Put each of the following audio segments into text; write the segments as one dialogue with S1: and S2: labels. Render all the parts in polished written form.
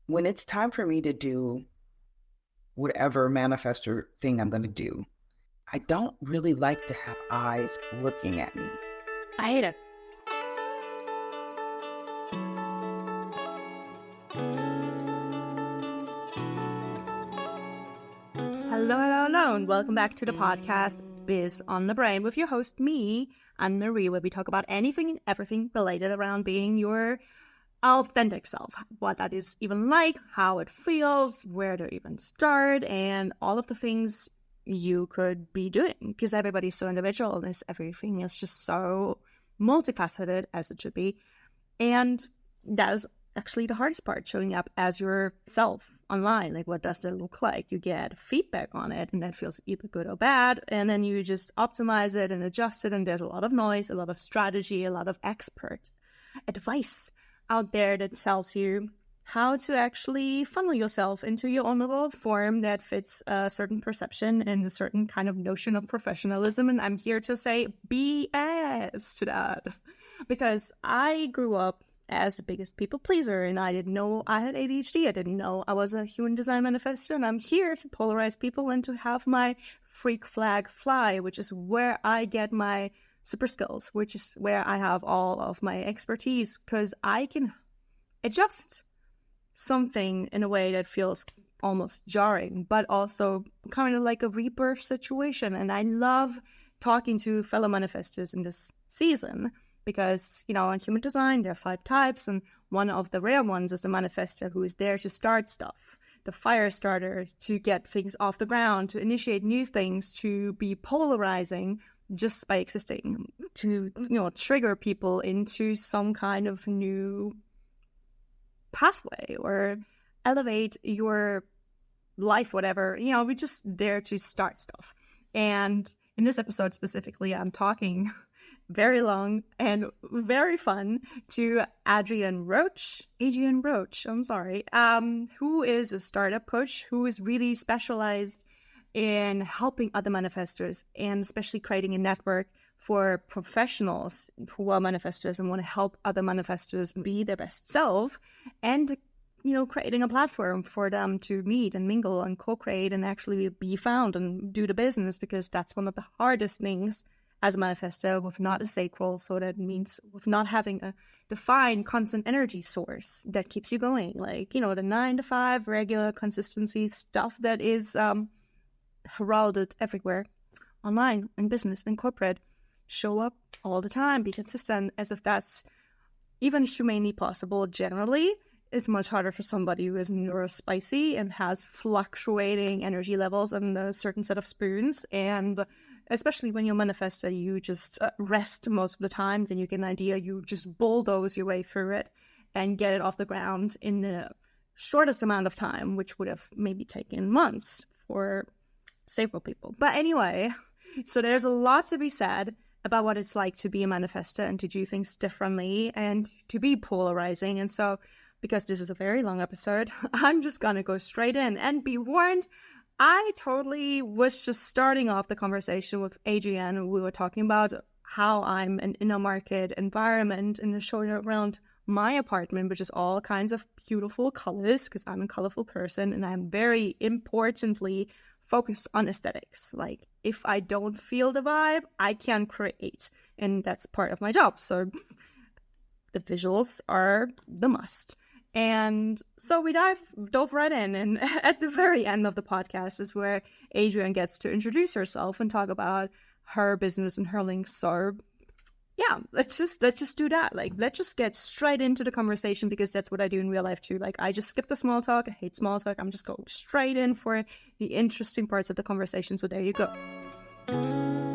S1: when it's time for me to do whatever manifestor thing I'm going to do, I don't really like to have eyes looking at me.
S2: I hate it. Hello, and welcome back to the podcast Biz on the Brain with your host, me, Annemarie, where we talk about anything and everything related around being your authentic self, what that is even like, how it feels, where to even start, and all of the things you could be doing, because everybody's so individual and everything is just so multifaceted as it should be. And that is actually the hardest part, showing up as yourself online. Like, what does it look like? You get feedback on it, and that feels either good or bad, and then you just optimize it and adjust it, and there's a lot of noise, a lot of strategy, a lot of expert advice out there that tells you how to actually funnel yourself into your own little form that fits a certain perception and a certain kind of notion of professionalism. And I'm here to say BS to that, because I grew up as the biggest people pleaser, and I didn't know I had ADHD. I didn't know I was a human design manifestor, and I'm here to polarize people and to have my freak flag fly, which is where I get my super skills, which is where I have all of my expertise, because I can adjust something in a way that feels almost jarring, but also kind of like a rebirth situation. And I love talking to fellow manifestors in this season, because, you know, in human design, there are 5 types, and one of the rare ones is the manifestor who is there to start stuff, the fire starter, to get things off the ground, to initiate new things, to be polarizing just by existing, to, you know, trigger people into some kind of new pathway or elevate your life, whatever. You know, we're just there to start stuff. And in this episode specifically, I'm talking very long and very fun to Adrienne Roach, who is a startup coach who is really specialized in helping other manifestors, and especially creating a network for professionals who are manifestors and want to help other manifestors be their best self, and, you know, creating a platform for them to meet and mingle and co-create and actually be found and do the business, because that's one of the hardest things as a manifestor with not a sacral. So that means with not having a defined constant energy source that keeps you going, like, you know, the 9 to 5 regular consistency stuff that is heralded everywhere, online, in business, in corporate. Show up all the time, be consistent, as if that's even humanly possible. Generally, it's much harder for somebody who is neurospicy and has fluctuating energy levels and a certain set of spoons. And especially when you're a manifestor, you just rest most of the time, then you get an idea, you just bulldoze your way through it and get it off the ground in the shortest amount of time, which would have maybe taken months for several people. But anyway, so there's a lot to be said about what it's like to be a manifestor and to do things differently and to be polarizing. And so, because this is a very long episode, I'm just gonna go straight in and be warned. I totally was just starting off the conversation with Adrienne. We were talking about how I'm an inner market environment and showing around my apartment, which is all kinds of beautiful colors, because I'm a colorful person and I'm very importantly focused on aesthetics. Like, if I don't feel the vibe, I can't create, and that's part of my job. So the visuals are the must. And so we dove right in, and at the very end of the podcast is where Adrienne gets to introduce herself and talk about her business and her links. So yeah, let's just do that. Like, let's just get straight into the conversation, because that's what I do in real life too. Like, I just skip the small talk. I hate small talk. I'm just going straight in for the interesting parts of the conversation. So there you go.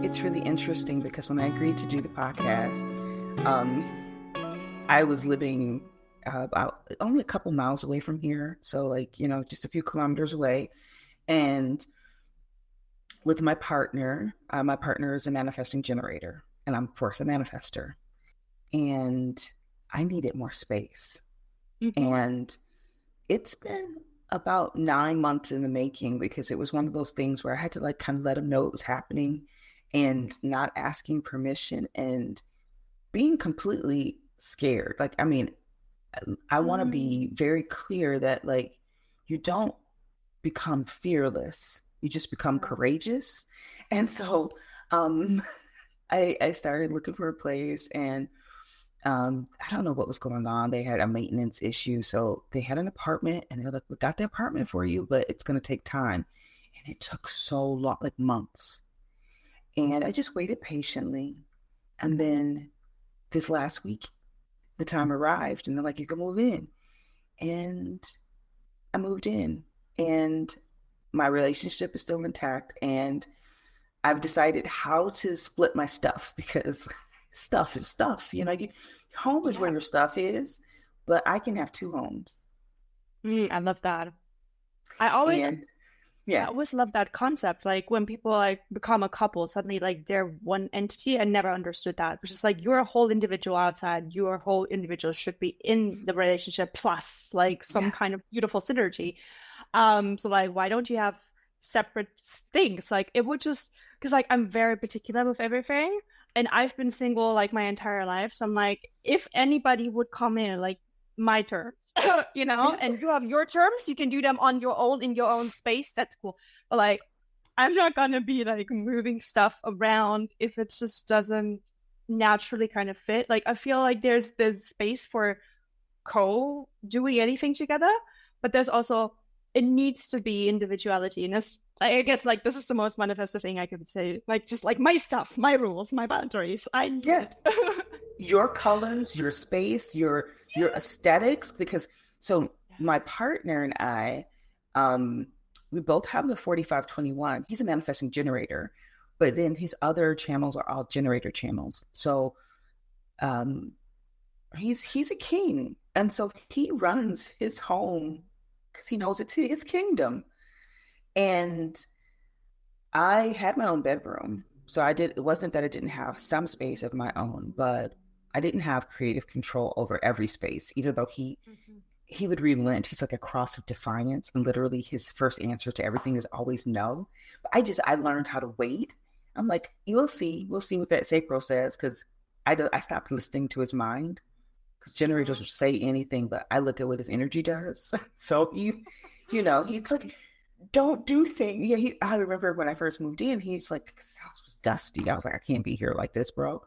S1: It's really interesting because when I agreed to do the podcast, I was living about only a couple miles away from here. So, like, you know, just a few kilometers away. And with my partner is a manifesting generator, and I'm, of course, a manifestor. And I needed more space. Mm-hmm. And it's been about 9 months in the making, because it was one of those things where I had to, like, kind of let him know it was happening and not asking permission and being completely scared. Like, I mean, I want to be very clear that like you don't become fearless. You just become courageous. And so um I started looking for a place, and I don't know what was going on. They had a maintenance issue. So they had an apartment, and they're like, we got the apartment for you, but it's going to take time. And it took so long, like months. And I just waited patiently. And then this last week, the time arrived, and they're like, you can move in. And I moved in, and my relationship is still intact. And I've decided how to split my stuff because stuff is stuff. Home is where your stuff is, but I can have two homes.
S2: I love that. I always
S1: And
S2: I always love that concept. Like when people like become a couple, suddenly like they're one entity. I never understood that. It's just like you're a whole individual outside. Your whole individual should be in the relationship plus like some kind of beautiful synergy. So like why don't you have separate things? Like it would just because like I'm very particular with everything. And I've been single like my entire life. So I'm like, if anybody would come in, like my terms, and you have your terms, you can do them on your own in your own space. That's cool. But like, I'm not gonna be like moving stuff around if it just doesn't naturally kind of fit. Like, I feel like there's space for doing anything together, but there's also it needs to be individuality, and that's I guess like this is the most manifested thing I could say. Like just like my stuff, my rules, my boundaries.
S1: Your colors, your space, your aesthetics. Because so my partner and I, we both have the 4521. He's a manifesting generator, but then his other channels are all generator channels. So he's a king, and so he runs his home because he knows it's his kingdom. And I had my own bedroom. So it wasn't that I didn't have some space of my own, but I didn't have creative control over every space, even though he would relent. He's like a cross of defiance. And literally his first answer to everything is always no. But I learned how to wait. I'm like, we'll see what that sacral says. Cause I stopped listening to his mind, because generators will say anything, but I look at what his energy does. So he's like, don't do things. Yeah, I remember when I first moved in, he's like, this house was dusty. I was like, I can't be here like this, bro.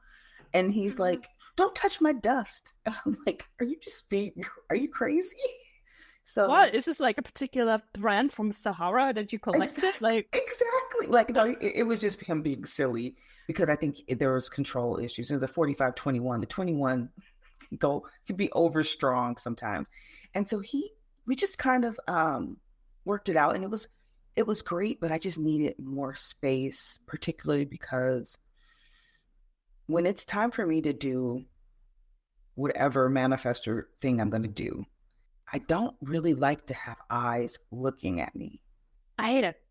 S1: And he's like, don't touch my dust. And I'm like, are you crazy? So
S2: what is this like a particular brand from Sahara that you collected?
S1: Exactly. Like no, it was just him being silly, because I think there was control issues. There's a 4521. The 21 could be over strong sometimes. And so we just kind of worked it out, and it was great, but I just needed more space, particularly because when it's time for me to do whatever manifestor thing I'm going to do, I don't really like to have eyes looking at me.
S2: I hate it.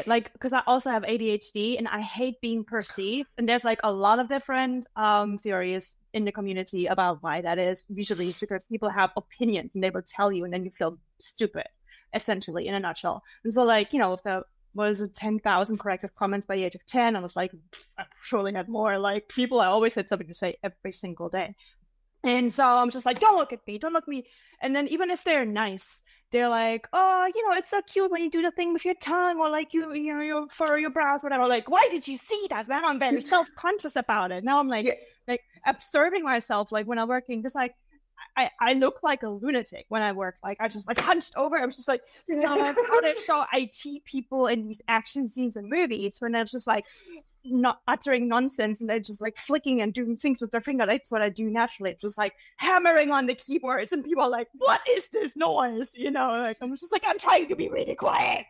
S2: Like, because I also have ADHD and I hate being perceived. And there's like a lot of different theories in the community about why that is. Usually it's because people have opinions and they will tell you, and then you feel stupid, essentially, in a nutshell. And so like, if there was 10,000 corrective comments by the age of 10, I was like, I surely had more. Like people, I always had something to say every single day. And so I'm just like, don't look at me. And then even if they're nice, they're like, oh, it's so cute when you do the thing with your tongue, or like you furrow your brows, whatever. Like, why did you see that? Now I'm very self-conscious about it. Now I'm like, like observing myself, like when I'm working, just like I look like a lunatic when I work. Like I just like hunched over. I'm just like, like how they show IT people in these action scenes and movies when they're just like not uttering nonsense and they're just like flicking and doing things with their finger. That's what I do naturally. It's just like hammering on the keyboards, and people are like, what is this noise? Like I'm just like, I'm trying to be really quiet.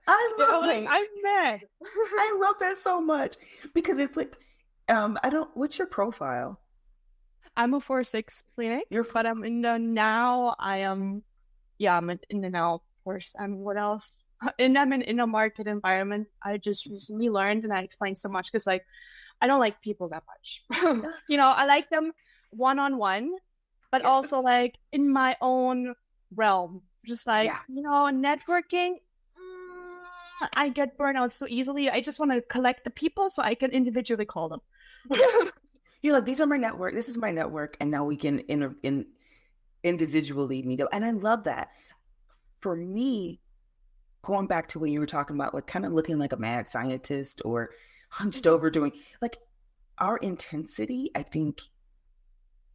S1: I love it.
S2: I'm mad.
S1: I love that so much, because it's like, what's your profile?
S2: I'm a 4/6 clinic, but I'm in the now. I'm in the now course. What else? And I'm in a market environment. I just recently learned, and I explained so much because like I don't like people that much. I like them one-on-one, but also like in my own realm. Just like networking. I get burned out so easily. I just want to collect the people so I can individually call them.
S1: You're like, these are my network. This is my network. And now we can individually meet up. And I love that. For me, going back to when you were talking about like kind of looking like a mad scientist or hunched over doing like our intensity, I think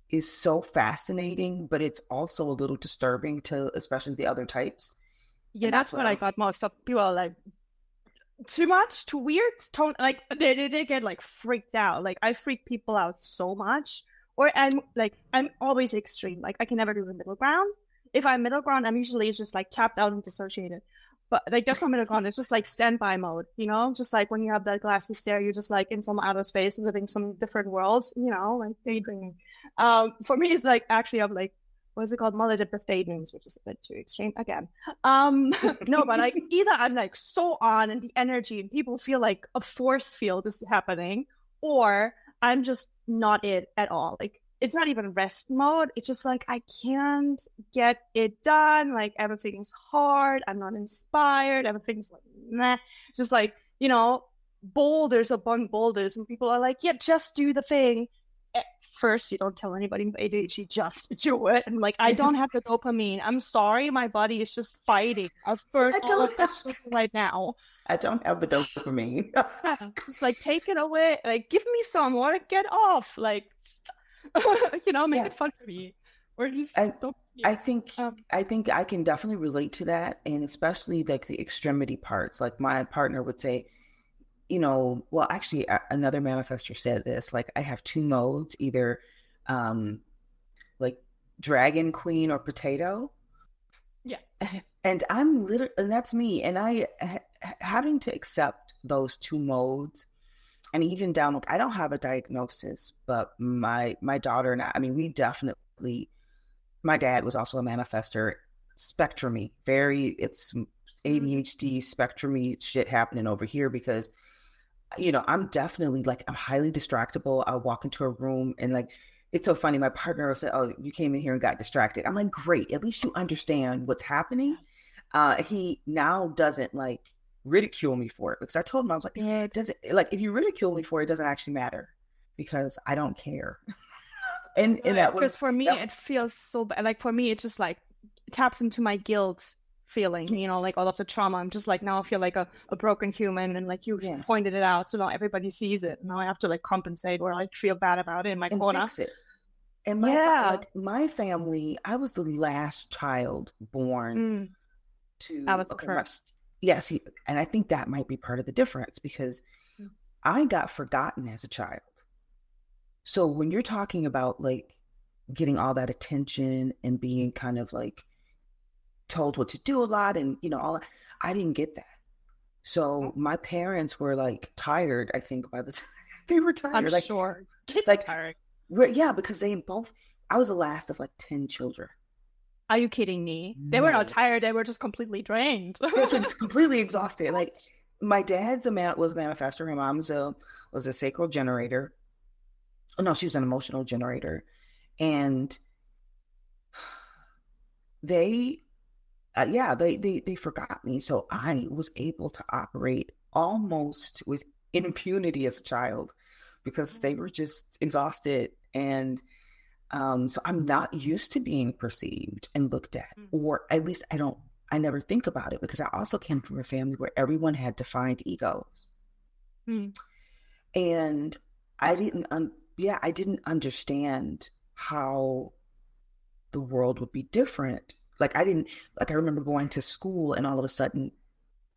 S1: is so fascinating, but it's also a little disturbing to especially the other types.
S2: Yeah,
S1: And that's
S2: that's
S1: what
S2: what
S1: I
S2: I
S1: was
S2: got most of. People are like, too much, too weird, tone like they get like freaked out. Like I freak people out so much. Or I'm always extreme. Like I can never do the middle ground. If I'm middle ground, I'm usually just like tapped out and dissociated. But like there's no middle ground. It's just like standby mode, you know? Just like when you have that glassy stare, you're just like in some outer space, living some different worlds, you know, like daydreaming. For me, it's like actually I'm like what is it called? Multiple daydreams, which is a bit too extreme again. No, but like either I'm like so on and the energy and people feel like a force field is happening, or I'm just not it at all. Like it's not even rest mode. It's just like I can't get it done. Like everything's hard. I'm not inspired. Everything's like meh. Just like, you know, boulders upon boulders, and people are like, yeah, just do the thing. At first, you don't tell anybody with ADHD, just do it. And like, I don't have the dopamine. I'm sorry, my body is just fighting. I've burned
S1: I
S2: all of
S1: don't
S2: that
S1: have,
S2: sugar right now.
S1: I don't have the dopamine.
S2: Yeah, just like take it away. Like, give me some or get off. Like, you know, make
S1: Yeah.
S2: it fun for me. Or just
S1: I
S2: don't. Yeah.
S1: I think I think I can definitely relate to that, and especially like the extremity parts. Like my partner would say, well, actually, another manifestor said this. Like I have two modes, either um, like dragon queen or potato,
S2: Yeah.
S1: and I'm literally, and that's me. And having to accept those two modes, and even down, like I don't have a diagnosis, but my daughter and I mean, we definitely. My dad was also a manifestor, spectrumy, it's ADHD spectrumy shit happening over here because I'm definitely like I'm highly distractible. I'll walk into a room and like it's so funny. My partner will say, "Oh, you came in here and got distracted." I'm like, "Great, at least you understand what's happening." He now doesn't like ridicule me for it because I told him I was like, "Yeah, it doesn't like if you ridicule me for it, it doesn't actually matter because I don't care." And that was
S2: Because for me,
S1: that.
S2: it feels so bad. Like for me, it just like taps into my guilt feeling, you know, like all of the trauma. I'm just like, now I feel like a broken human and like you
S1: Yeah,
S2: pointed it out. So now everybody sees it. Now I have to like compensate or like feel bad about it in my
S1: and
S2: corner.
S1: fix it. And
S2: Yeah.
S1: like my family, I was the last child born
S2: Mm, I
S1: to
S2: was
S1: okay,
S2: cursed.
S1: yes, and I think that might be part of the difference because
S2: Mm.
S1: I got forgotten as a child. So when you're talking about like getting all that attention and being kind of like told what to do a lot and all that, I didn't get that. So my parents were like tired, I think by the time they were
S2: I'm
S1: tired. Like
S2: sure. Kids are
S1: like
S2: tired.
S1: yeah, because they both I was the last of like 10 children.
S2: Are you kidding me? They were not
S1: No.
S2: tired. They were just completely drained.
S1: Yes, it's completely exhausted. Like my dad's was a manifestor. My mom's was a sacral generator. Oh no, she was an emotional generator. And they they forgot me. So I was able to operate almost with impunity as a child because they were just exhausted. And so I'm not used to being perceived and looked at, or at least I never think about it because I also came from a family where everyone had defined egos.
S2: Mm.
S1: And I didn't understand how the world would be different. Like I remember going to school and all of a sudden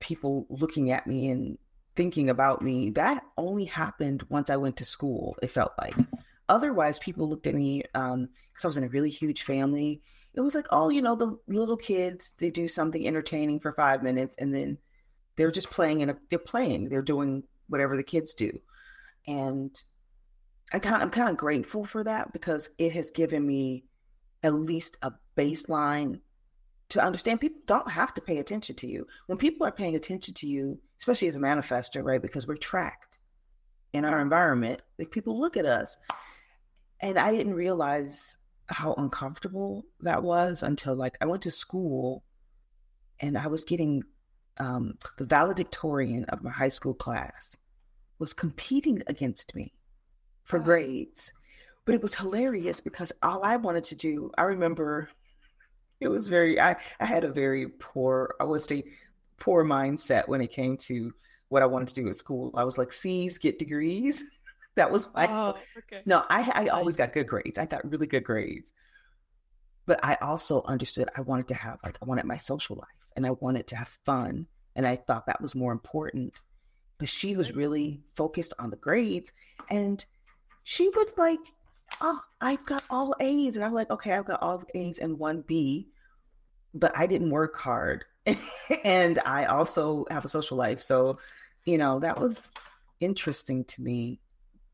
S1: people looking at me and thinking about me. That only happened once I went to school, it felt like. Otherwise, people looked at me because I was in a really huge family. It was like, oh, the little kids, they do something entertaining for 5 minutes and then they're just playing they're doing whatever the kids do. And I'm kind of grateful for that because it has given me at least a baseline to understand people don't have to pay attention to you. When people are paying attention to you, especially as a manifestor, right? Because we're tracked in our environment, like people look at us. And I didn't realize how uncomfortable that was until like I went to school and I was getting the valedictorian of my high school class was competing against me. for grades. But it was hilarious because all I wanted to do, I remember it was I had a very poor, I would say, poor mindset when it came to what I wanted to do at school. I was like, C's, get degrees. That was my,
S2: Okay.
S1: no, I always
S2: Nice.
S1: got good grades. I got really good grades. But I also understood I wanted to have, like, I wanted my social life and I wanted to have fun. And I thought that was more important. But she was really focused on the grades. And she would like, oh, I've got all A's. And I'm like, okay, I've got all A's and one B, but I didn't work hard. And I also have a social life. So, that was interesting to me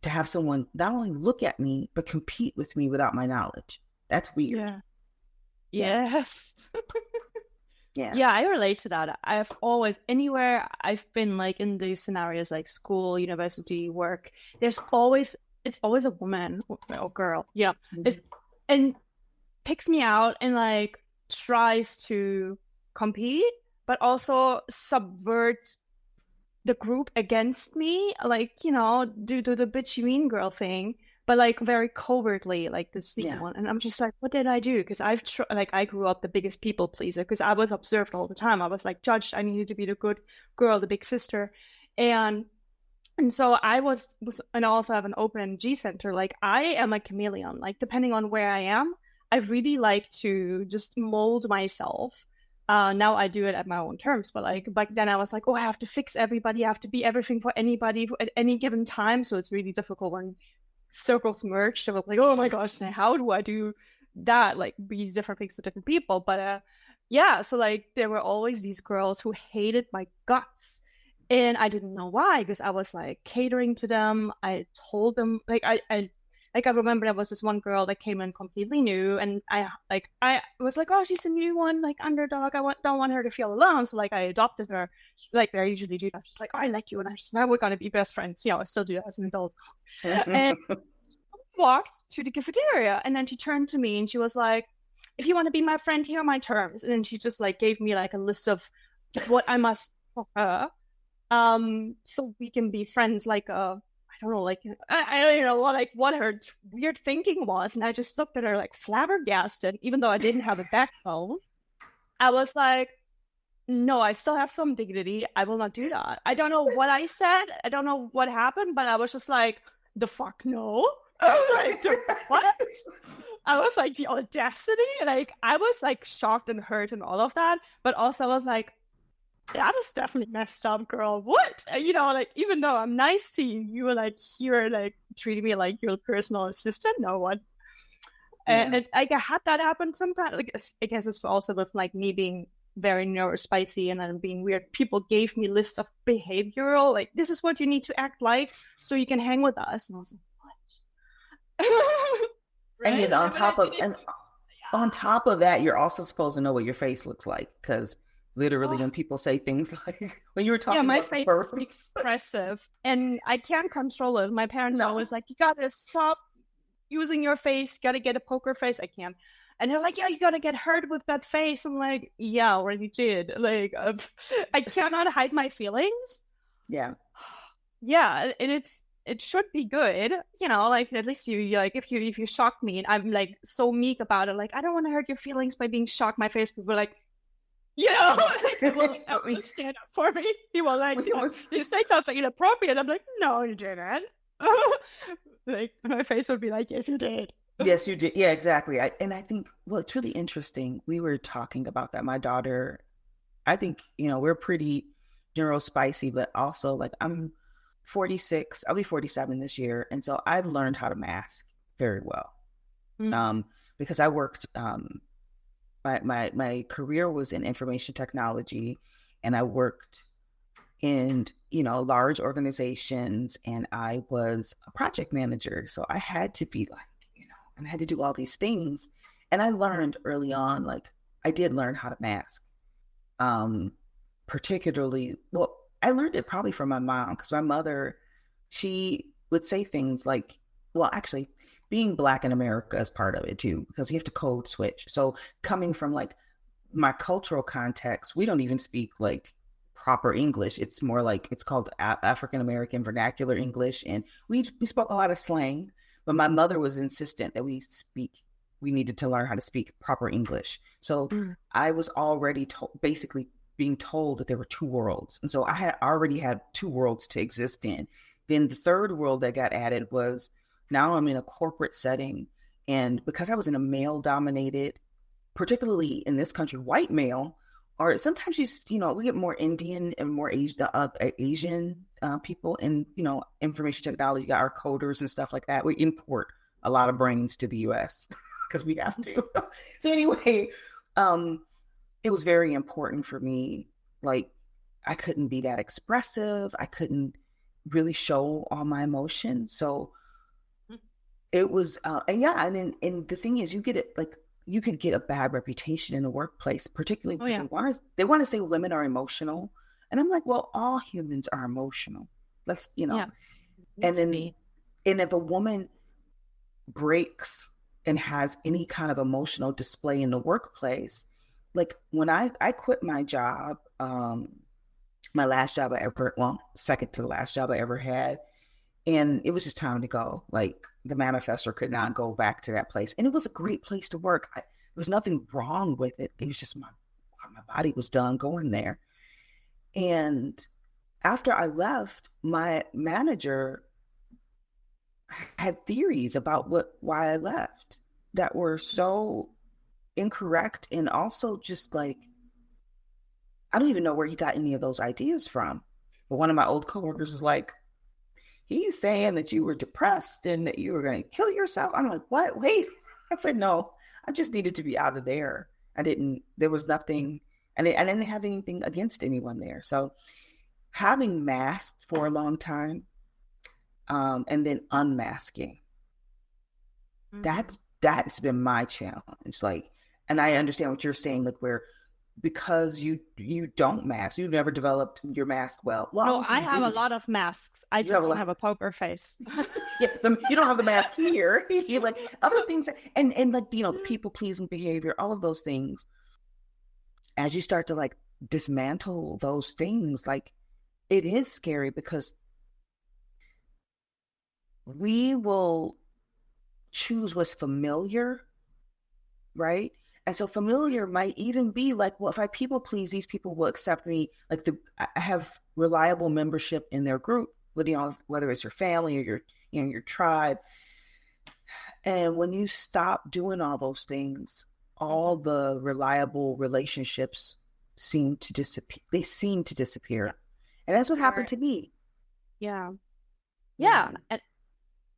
S1: to have someone not only look at me, but compete with me without my knowledge. That's weird.
S2: Yeah.
S1: Yeah.
S2: Yes.
S1: Yeah.
S2: Yeah, I relate to that. I've always, anywhere I've been, like in these scenarios, like school, university, work, it's always a woman or girl. Yeah.
S1: Mm-hmm.
S2: And picks me out and like tries to compete, but also subverts the group against me, like, do the bitchy mean girl thing, but like very covertly, like the sneaky one. And I'm just like, what did I do? Because I grew up the biggest people pleaser because I was observed all the time. I was like judged. I needed to be the good girl, the big sister. And so I was, and I also have an open G center. Like I am a chameleon, like depending on where I am, I really like to just mold myself. Now I do it at my own terms, but like back then I was like, oh, I have to fix everybody. I have to be everything for anybody at any given time. So it's really difficult when circles merge. So I was like, oh my gosh, how do I do that? Like be different things to different people. But yeah, so like there were always these girls who hated my guts. And I didn't know why, because I was like catering to them. I told them, like, I remember there was this one girl that came in completely new, and I was like, oh, she's a new one, like underdog. Don't want her to feel alone, so like I adopted her. Like I usually do that. She's like, oh, I like you, and I just now we're gonna be best friends. I still do that as an adult. And walked to the cafeteria, and then she turned to me and she was like, if you want to be my friend, here are my terms. And then she just like gave me like a list of what I must for her. So we can be friends, like I don't know, like I don't know what her weird thinking was, and I just looked at her like flabbergasted, even though I didn't have a backbone. I was like, no, I still have some dignity. I will not do that. I don't know what I said. I don't know what happened, but I was just like, the fuck no. I was like, what? I was like, the audacity. Like I was like shocked and hurt and all of that, but also I was like, that is definitely messed up, girl. What? Like, even though I'm nice to you, you were like here, like treating me like your personal assistant. No one. Yeah. And I had that happen sometimes. Like, I guess it's also with like me being very neurospicy and then being weird. People gave me lists of behavioral, like, this is what you need to act like so you can hang with us. And I was like, what?
S1: Right? And on top of that, you're also supposed to know what your face looks like, because literally when people say things like, when you were talking
S2: my
S1: about
S2: face is expressive and I can't control it. My parents are always like, you gotta stop using your face, gotta get a poker face. I can't. And they're like, yeah, you gotta get hurt with that face. I'm like, yeah, I already did. Like, I cannot hide my feelings.
S1: Yeah.
S2: Yeah, and it should be good, like at least you like if you shock me and I'm like so meek about it, like I don't want to hurt your feelings by being shocked. My face people like, like, will at least stand up for me. He will like, you say something inappropriate. I'm like, no, you didn't. Like my face would be like, yes, you did.
S1: Yes, you did. Yeah, exactly. I think, well, it's really interesting. We were talking about that. My daughter, I think, we're pretty neurospicy, but also like I'm 46. I'll be 47 this year. And so I've learned how to mask very well. Mm-hmm. Because I worked, my career was in information technology, and I worked in, large organizations, and I was a project manager. So I had to be like, and I had to do all these things. And I learned early on, like I did learn how to mask. Particularly, well, I learned it probably from my mom, because my mother, she would say things like, well, actually, being Black in America is part of it too, because you have to code switch. So coming from like my cultural context, we don't even speak like proper English. It's more like, it's called African American vernacular English. And we spoke a lot of slang, but my mother was insistent that we needed to learn how to speak proper English. So I was already basically being told that there were two worlds. And so I had already had two worlds to exist in. Then the third world that got added was, now I'm in a corporate setting. And because I was in a male dominated, particularly in this country, white male, or sometimes we get more Indian and more Asian people in, information technology, got our coders and stuff like that. We import a lot of brains to the US because we have to. So anyway, it was very important for me. Like, I couldn't be that expressive. I couldn't really show all my emotions. So it was, and the thing is, you could get a bad reputation in the workplace, particularly because they want to say women are emotional. And I'm like, well, all humans are emotional. Let's, and if a woman breaks and has any kind of emotional display in the workplace, like when I quit my job, my last job second to the last job I ever had. And it was just time to go. Like, the Manifestor could not go back to that place. And it was a great place to work. There was nothing wrong with it. It was just my body was done going there. And after I left, my manager had theories about why I left that were so incorrect. And also just like, I don't even know where he got any of those ideas from. But one of my old coworkers was like, he's saying that you were depressed and that you were going to kill yourself. I'm like, what? Wait. I said, no, I just needed to be out of there. There was nothing, and I didn't have anything against anyone there. So having masked for a long time, and then unmasking, that's been my challenge. Like, and I understand what you're saying, like, where, because you don't mask, you never developed your mask well.
S2: No, I have a lot of masks. I just don't have a poker face.
S1: You don't have the mask here. You like other things, and like, people pleasing behavior, all of those things. As you start to like dismantle those things, like, it is scary because we will choose what's familiar, right? And so familiar might even be like, well, if I people please, these people will accept me. Like, I have reliable membership in their group, whether it's your family or your tribe. And when you stop doing all those things, all the reliable relationships seem to disappear. They seem to disappear. And that's what happened to me.
S2: Yeah.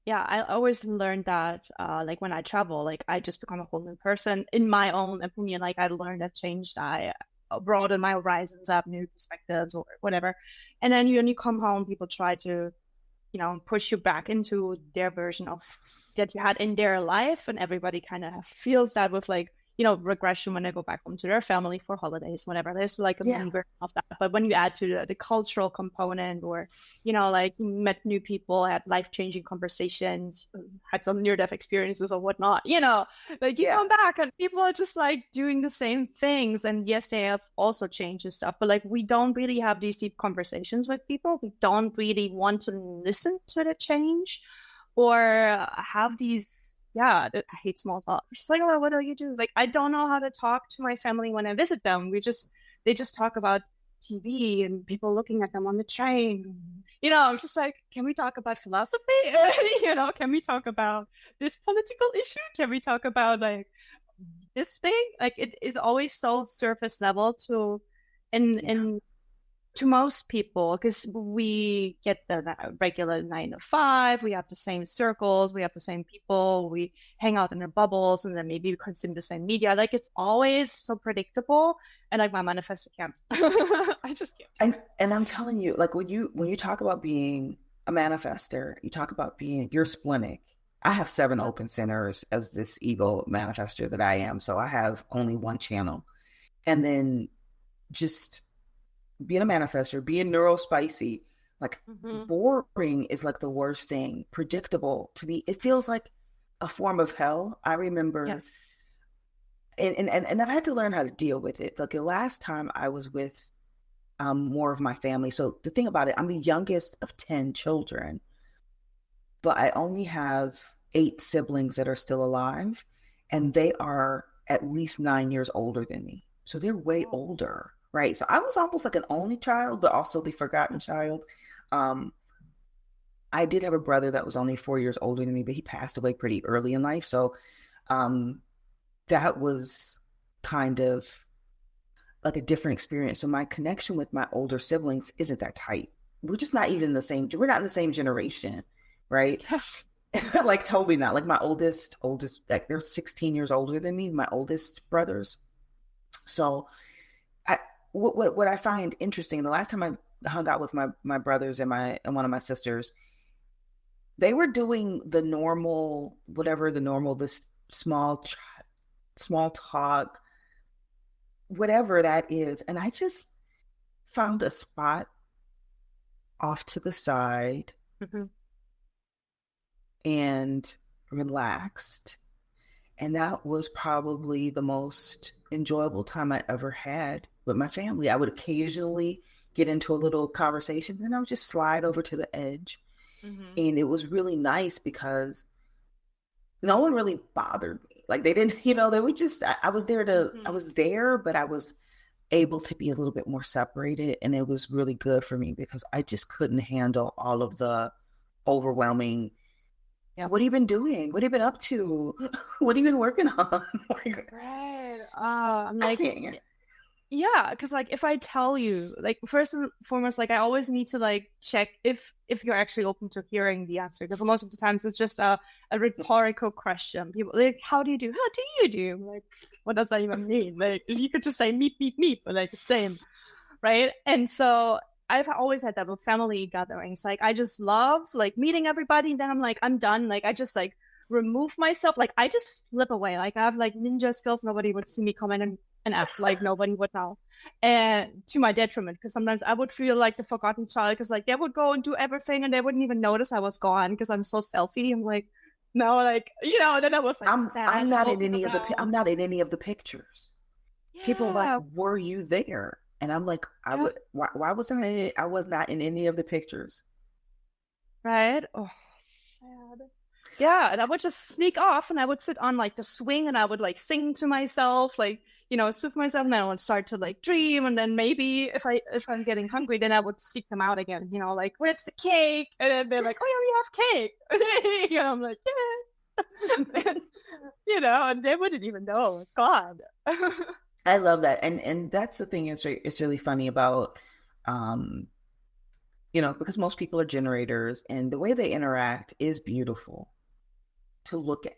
S2: I always learned that, like, when I travel, like, I just become a whole new person in my own opinion. Like, I learned, I changed, I broadened my horizons, up new perspectives or whatever. And then when you come home, people try to, push you back into their version of that you had in their life. And everybody kind of feels that with, like, regression when they go back home to their family for holidays, whatever. There's like a mini version of that. But when you add to the cultural component, or, like, you met new people, had life-changing conversations, had some near-death experiences or whatnot, like, you come back and people are just like doing the same things. And yes, they have also changed and stuff, but like, we don't really have these deep conversations with people. We don't really want to listen to the change or have these. I hate small talk. It's like, oh, what do you do? Like, I don't know how to talk to my family when I visit them. They just talk about TV and people looking at them on the train. I'm just like, can we talk about philosophy? Can we talk about this political issue? Can we talk about like this thing? Like, it is always so surface level to most people, because we get the regular 9 to 5, we have the same circles, we have the same people, we hang out in their bubbles, and then maybe we consume the same media. Like, it's always so predictable, and like, my manifestor can't. I just can't.
S1: And I'm telling you, like, when you talk about being a manifestor, you talk about you're splenic. I have 7 open centers as this ego manifestor that I am, so I have only one channel, and then just being a manifestor, being neurospicy, like, boring is like the worst thing. Predictable, to me, it feels like a form of hell. I remember, and I've had to learn how to deal with it. Like, the last time I was with more of my family. So the thing about it, I'm the youngest of 10 children, but I only have 8 siblings that are still alive, and they are at least 9 years older than me. So they're way
S2: Oh.
S1: older, right? So I was almost like an only child, but also the forgotten child. Um, I did have a brother that was only 4 years older than me, but he passed away pretty early in life. So um, that was kind of like a different experience. So my connection with my older siblings isn't that tight. We're just not even the same. We're not in the same generation, right? Like totally not. Like my oldest, like they're 16 years older than me, my oldest brothers. So I, what I find interesting, the last time I hung out with my brothers and one of my sisters, they were doing the normal, whatever the normal, this small talk, whatever that is. And I just found a spot off to the side
S2: Mm-hmm.
S1: and relaxed. And that was probably the most enjoyable time I ever had with my family. I would occasionally get into a little conversation and I would just slide over to the edge.
S2: Mm-hmm.
S1: And it was really nice because no one really bothered me. Like they didn't, they were just, I was there I
S2: Mm-hmm.
S1: was there, but I was able to be a little bit more separated. And it was really good for me because I just couldn't handle all of the overwhelming. So
S2: Yeah.
S1: what have you been doing? What have you been up to? What have you been working on? Like,
S2: Right. I'm
S1: I
S2: like,
S1: can't.
S2: yeah, because like if I tell you, like first and foremost, like I always need to like check if you're actually open to hearing the answer, because most of the times it's just a rhetorical question. People like, how do you do? How do you do? Like, what does that even mean? Like, you could just say meep meep meep, but like the same, right? And so I've always had that with family gatherings. Like I just love like meeting everybody, and then I'm like, I'm done. Like I just like remove myself. Like I just slip away. Like I have like ninja skills. Nobody would see me come in and act like nobody would know. And to my detriment, because sometimes I would feel like the forgotten child, because like they would go and do everything and they wouldn't even notice I was gone because I'm so stealthy. I'm like, no, like, then I was like
S1: I'm
S2: sad,
S1: not in
S2: looking
S1: any of the
S2: around.
S1: I'm not in any of the pictures. People are like,
S2: Yeah.
S1: were you there? And I'm like,
S2: Yeah.
S1: why wasn't I was not in any of the pictures.
S2: Right. Oh, sad. Yeah, and I would just sneak off and I would sit on like the swing and I would like sing to myself, like, soothe myself, and then I would start to like dream, and then maybe if I'm getting hungry, then I would seek them out again, like, where's the cake? And then they're like, oh yeah, we have cake. I'm like, yes. And they wouldn't even know it's gone.
S1: I love that. And that's the thing, it's really funny about um because most people are generators and the way they interact is beautiful to look at.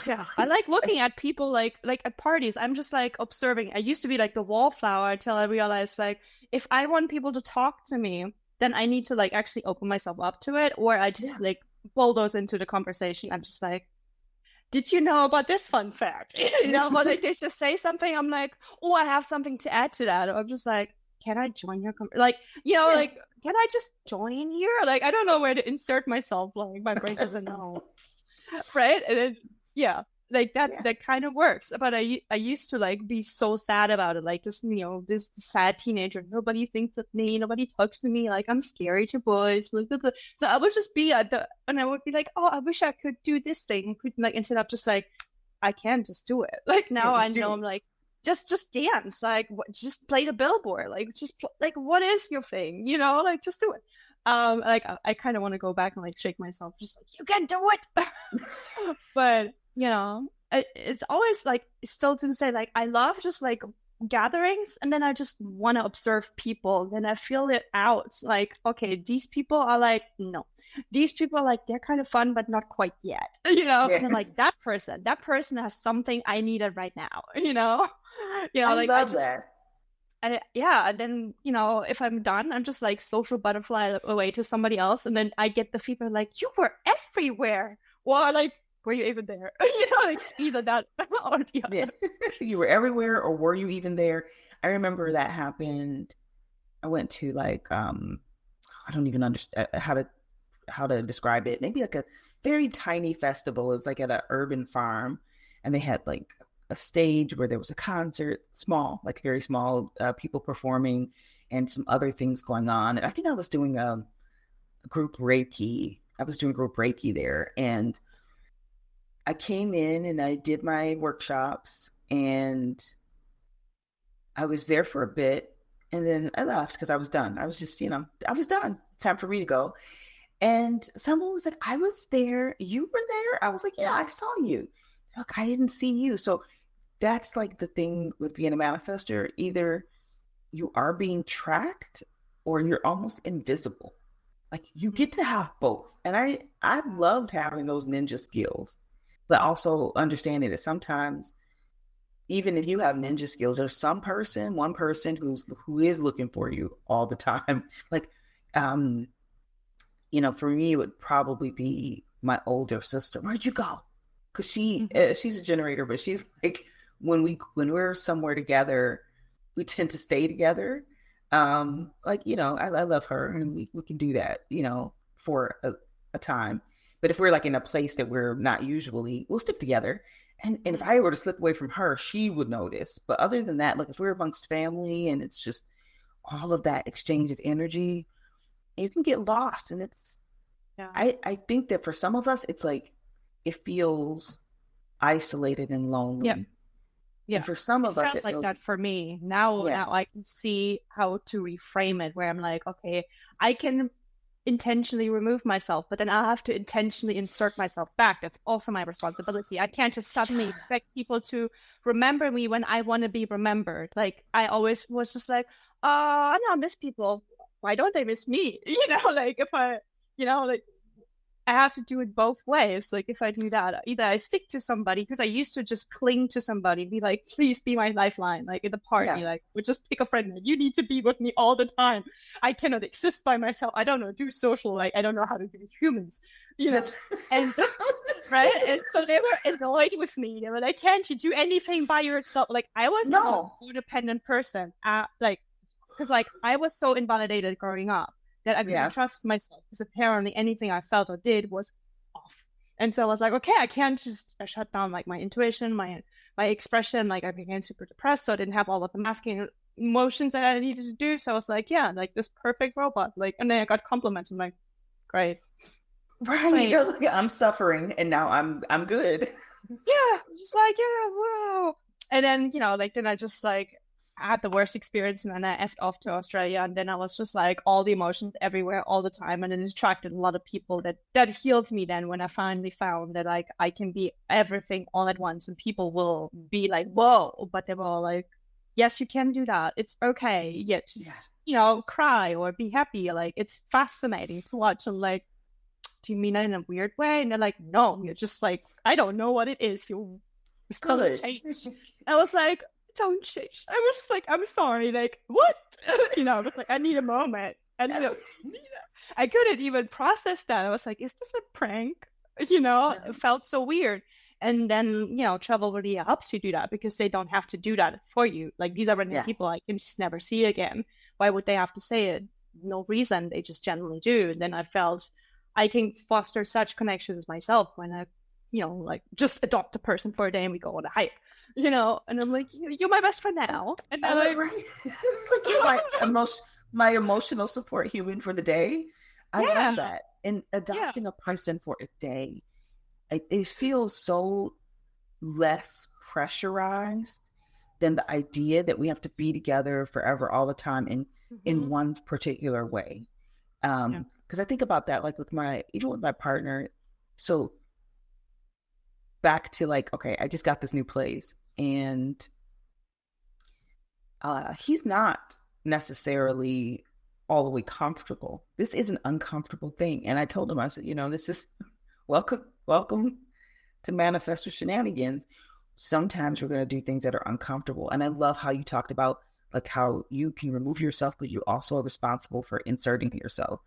S2: Yeah, I like looking at people like at parties. I'm just like observing. I used to be like the wallflower until I realized like if I want people to talk to me, then I need to like actually open myself up to it, or I just
S1: Yeah.
S2: like bulldoze into the conversation. I'm just like, did you know about this fun fact? Or like they just say something. I'm like, oh, I have something to add to that. Or I'm just like, can I join your like, like, can I just join here? Like, I don't know where to insert myself. Like, my brain doesn't know. Right? And then, yeah, like that
S1: Yeah.
S2: that kind of works. But I used to like be so sad about it, like this this sad teenager. Nobody thinks of me, nobody talks to me, like I'm scary to boys. So I would just be and I would be like, oh, I wish I could do this thing, like instead of just like, I can't just do it. Like
S1: Yeah,
S2: now I
S1: just do
S2: know, I'm
S1: it.
S2: like, just dance, like just play the billboard, like like what is your thing, like just do it. Like I kind of want to go back and like shake myself, just like, you can do it. But it's always like still to say like I love just like gatherings, and then I just want to observe people, then I feel it out, like, okay, these people are like, no, these people are like, they're kind of fun but not quite yet.
S1: Yeah.
S2: And then like that person has something I needed right now.
S1: I
S2: Like I
S1: love
S2: just,
S1: that.
S2: and yeah, and then if I'm done, I'm just like social butterfly away to somebody else, and then I get the feedback like, you were everywhere. Well, like, were you even there? Like either that or the
S1: Yeah.
S2: other.
S1: You were everywhere or were you even there? I remember that happened. I went to like I don't even understand how to describe it. Maybe like a very tiny festival. It was like at an urban farm, and they had like a stage where there was a concert, small, like very small, people performing, and some other things going on. And I think I was doing a group Reiki. I was doing group Reiki there. And I came in and I did my workshops, and I was there for a bit, and then I left because I was done. I was just, I was done. Time for me to go. And someone was like, I was there. You were there? I was like, yeah, I saw you. Look, I didn't see you. So that's like the thing with being a manifestor. Either you are being tracked or you're almost invisible. Like you get to have both. And I loved having those ninja skills, but also understanding that sometimes even if you have ninja skills, there's one person who is looking for you all the time. Like, for me, it would probably be my older sister. Where'd you go? Because she's a generator, but she's like, when we're somewhere together, we tend to stay together. I love her, and we can do that, for a time. But if we're like in a place that we're not usually, we'll stick together. And if I were to slip away from her, she would notice. But other than that, like if we're amongst family and it's just all of that exchange of energy, you can get lost. And I think that for some of us, it's like, it feels isolated and lonely.
S2: Yeah. Yeah.
S1: And for some of us, it
S2: like
S1: feels
S2: that for me. Now I can see how to reframe it, where I'm like, okay, I can intentionally remove myself, but then I'll have to intentionally insert myself back. That's also my responsibility. I can't just suddenly expect people to remember me when I want to be remembered. Like I always was just like, I don't miss people. Why don't they miss me? Like if I, like I have to do it both ways. Like if I do that, either I stick to somebody, because I used to just cling to somebody, be like, please be my lifeline. Like in the party, like would just pick a friend. You need to be with me all the time. I cannot exist by myself. I don't know, do social. Like I don't know how to do humans, and right. And so they were annoyed with me. They were like, can't you do anything by yourself? Like I was a codependent person. Because like I was so invalidated growing up that I couldn't trust myself, because apparently anything I felt or did was off. And so I was like, okay, I can't just shut down like my intuition, my expression. Like I became super depressed, so I didn't have all of the masking emotions that I needed to do. So I was like, yeah, like this perfect robot. Like, and then I got compliments. I'm like, great.
S1: Right. I'm suffering and now I'm good.
S2: Yeah. Just like, yeah, whoa. And then, then I just like I had the worst experience, and then I effed off to Australia, and then I was just like all the emotions everywhere all the time, and it attracted a lot of people that healed me then, when I finally found that like I can be everything all at once, and people will be like, whoa, but they were all like, yes, you can do that. It's okay. Yeah, just cry or be happy. Like it's fascinating to watch. I'm like, do you mean it in a weird way? And they're like, no, you're just like, I don't know what it is. You're still change. I was like, don't change. I was like, I'm sorry, like what? I was like, I need a moment. And I couldn't even process that. I was like, is this a prank? It felt so weird. And then travel really helps you do that, because they don't have to do that for you. Like these are random people I can just never see again. Why would they have to say it? No reason. They just generally do. And then I felt I can foster such connections myself when I like just adopt a person for a day and we go on a hike. And I'm like, you're my best friend now. And then
S1: you're my emotional support human for the day. I love that. And adopting a person for a day, it feels so less pressurized than the idea that we have to be together forever all the time in one particular way. Because I think about that, like even with my partner. So back to like, okay, I just got this new place, and he's not necessarily all the way comfortable. This is an uncomfortable thing. And I told him, I said, this is welcome to Manifestor shenanigans. Sometimes we're going to do things that are uncomfortable. And I love how you talked about like how you can remove yourself, but you also are responsible for inserting yourself.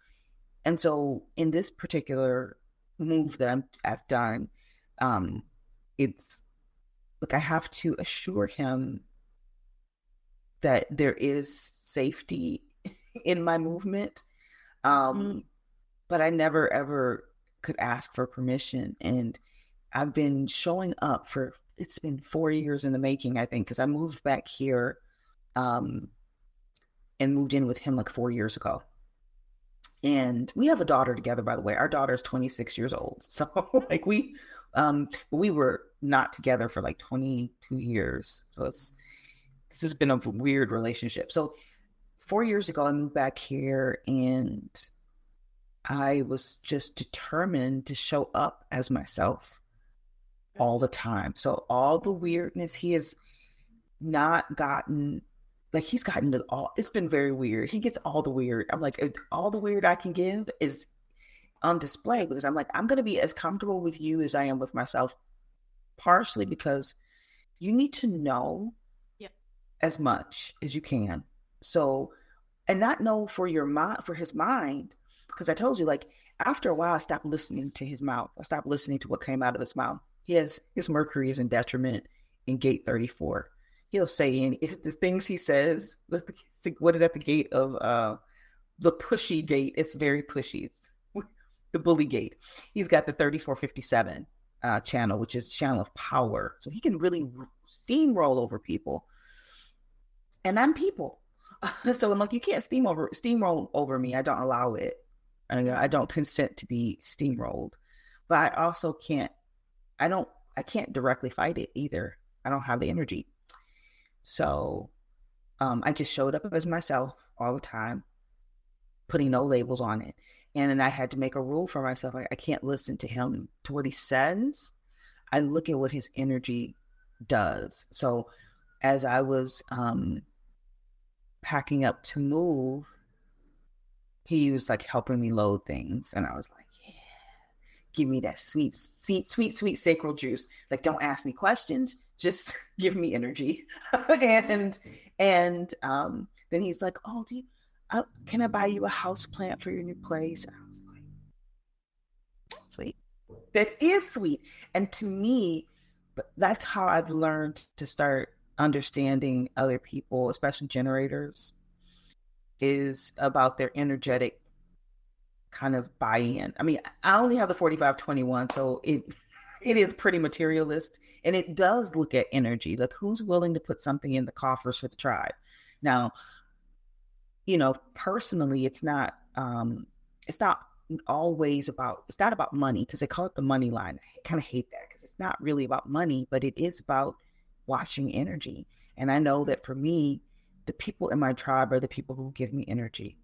S1: And so in this particular move that I've done, it's like I have to assure him that there is safety in my movement. But I never ever could ask for permission. And I've been showing up it's been 4 years in the making, I think, because I moved back here and moved in with him like 4 years ago. And we have a daughter together, by the way. Our daughter is 26 years old. So like we were not together for like 22 years. So this has been a weird relationship. So 4 years ago, I moved back here, and I was just determined to show up as myself all the time. So all the weirdness, he has not gotten, like he's gotten it all. It's been very weird. He gets all the weird. I'm like, all the weird I can give is on display, because I'm like, I'm going to be as comfortable with you as I am with myself, partially because you need to know as much as you can. So, and not know for your mind, for his mind, because I told you, like, after a while, I stopped listening to his mouth. I stopped listening to what came out of his mouth. His Mercury is in detriment in gate 34. He'll say the things he says. What is at the gate of the pushy gate? It's very pushy. It's the bully gate. He's got the 3457 channel, which is channel of power. So he can really steamroll over people. And I'm people. So I'm like, you can't steamroll over me. I don't allow it. I don't consent to be steamrolled. But I also can't directly fight it either. I don't have the energy. So I just showed up as myself all the time, putting no labels on it. And then I had to make a rule for myself. I can't listen to him, to what he says. I look at what his energy does. So as I was packing up to move, he was like helping me load things. And I was like, yeah, give me that sweet sacral juice. Like, don't ask me questions. Just give me energy. and then he's like, oh, can I buy you a house plant for your new place? And I was like, sweet. That is sweet. And to me, that's how I've learned to start understanding other people, especially generators, is about their energetic kind of buy-in. I mean, I only have the 4521, so it is pretty materialist, and it does look at energy, like who's willing to put something in the coffers for the tribe. Now, personally, it's not always about, it's not about money, because they call it the money line. I kind of hate that, because it's not really about money, but it is about watching energy. And I know that for me, the people in my tribe are the people who give me energy.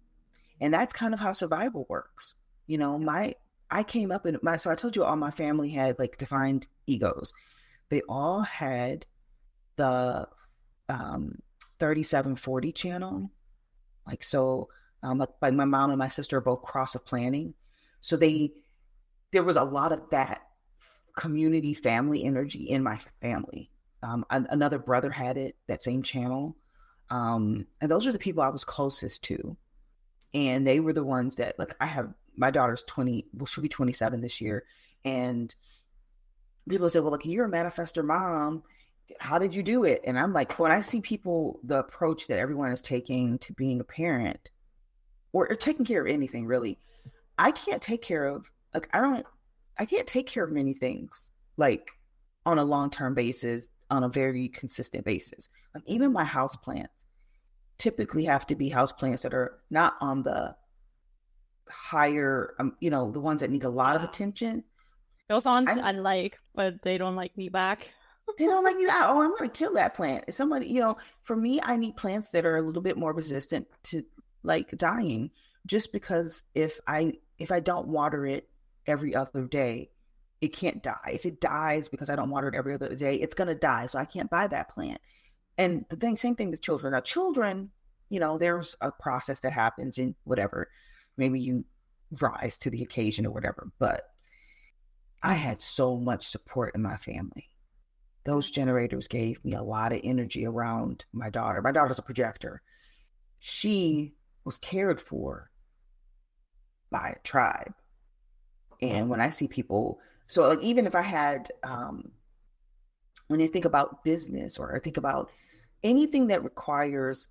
S1: And that's kind of how survival works. I came up in so I told you all my family had like defined egos. They all had the 3740 channel. Like, so, like my mom and my sister are both cross of planning. So there was a lot of that community family energy in my family. Another brother had it, that same channel. And those are the people I was closest to. And they were the ones that, like, my daughter's 20, well, she'll be 27 this year. And people say, well, like, you're a manifestor mom. How did you do it? And I'm like, when I see people, the approach that everyone is taking to being a parent or taking care of anything, really, I can't take care of, like, I can't take care of many things, like, on a long-term basis, on a very consistent basis. Like, even my house plants typically have to be house plants that are not on the higher, the ones that need a lot of attention.
S2: Those ones I like, but they don't like me back.
S1: They don't like me. Oh, I'm going to kill that plant. If somebody, for me, I need plants that are a little bit more resistant to like dying, just because if I don't water it every other day, it can't die. If it dies because I don't water it every other day, it's going to die. So I can't buy that plant. And same thing with children. Now, children, there's a process that happens in whatever. Maybe you rise to the occasion or whatever. But I had so much support in my family. Those generators gave me a lot of energy around my daughter. My daughter's a projector. She was cared for by a tribe. And when I see people, so like, even if I had, when you think business, or I think about anything that requires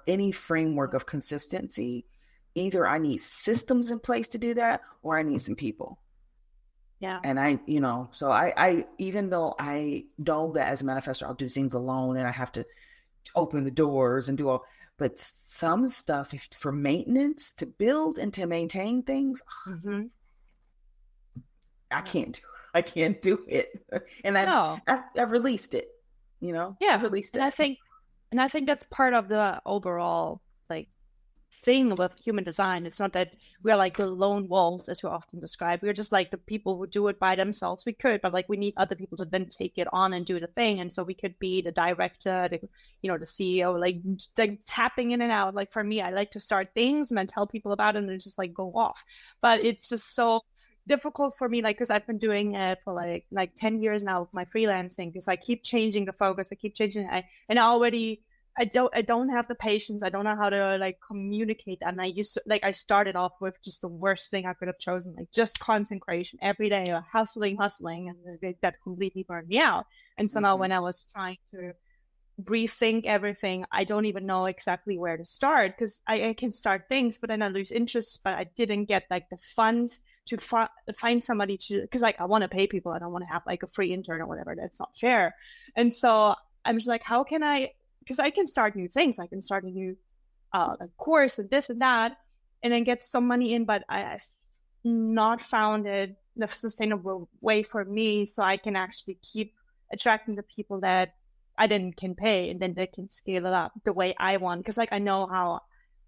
S1: any framework of consistency, either I need systems in place to do that, or I need some people.
S2: Yeah.
S1: And so I even though I know that as a manifestor, I'll do things alone, and I have to open the doors and do all. But some stuff for maintenance, to build and to maintain things,
S2: Mm-hmm.
S1: I can't do. I can't do it. And
S2: No.
S1: I've released it. I've
S2: Yeah.
S1: released
S2: And
S1: it.
S2: I think that's part of the overall like thing with human design. It's not that we're like the lone wolves, as we're often described. We're just like the people who do it by themselves. We could, but like we need other people to then take it on and do the thing. And so we could be the director, the CEO, like tapping in and out. Like for me, I like to start things and then tell people about it and then just like go off. But it's just so difficult for me, like, because I've been doing it for like 10 years now with my freelancing, because I keep changing the focus, I keep changing it. I don't have the patience. I don't know how to like communicate that. And I started off with just the worst thing I could have chosen, like just concentration every day, or hustling, and that completely burned me out. And so now when I was trying to rethink everything, I don't even know exactly where to start, because I can start things, but then I lose interest. But I didn't get like the funds to find somebody to, because like I want to pay people. I don't want to have like a free intern or whatever. That's not fair. And so I'm just like, how can I, because I can start new things. I can start a new course and this and that, and then get some money in. But I've not found it the sustainable way for me, so I can actually keep attracting the people that I then can pay, and then they can scale it up the way I want. Because like I know how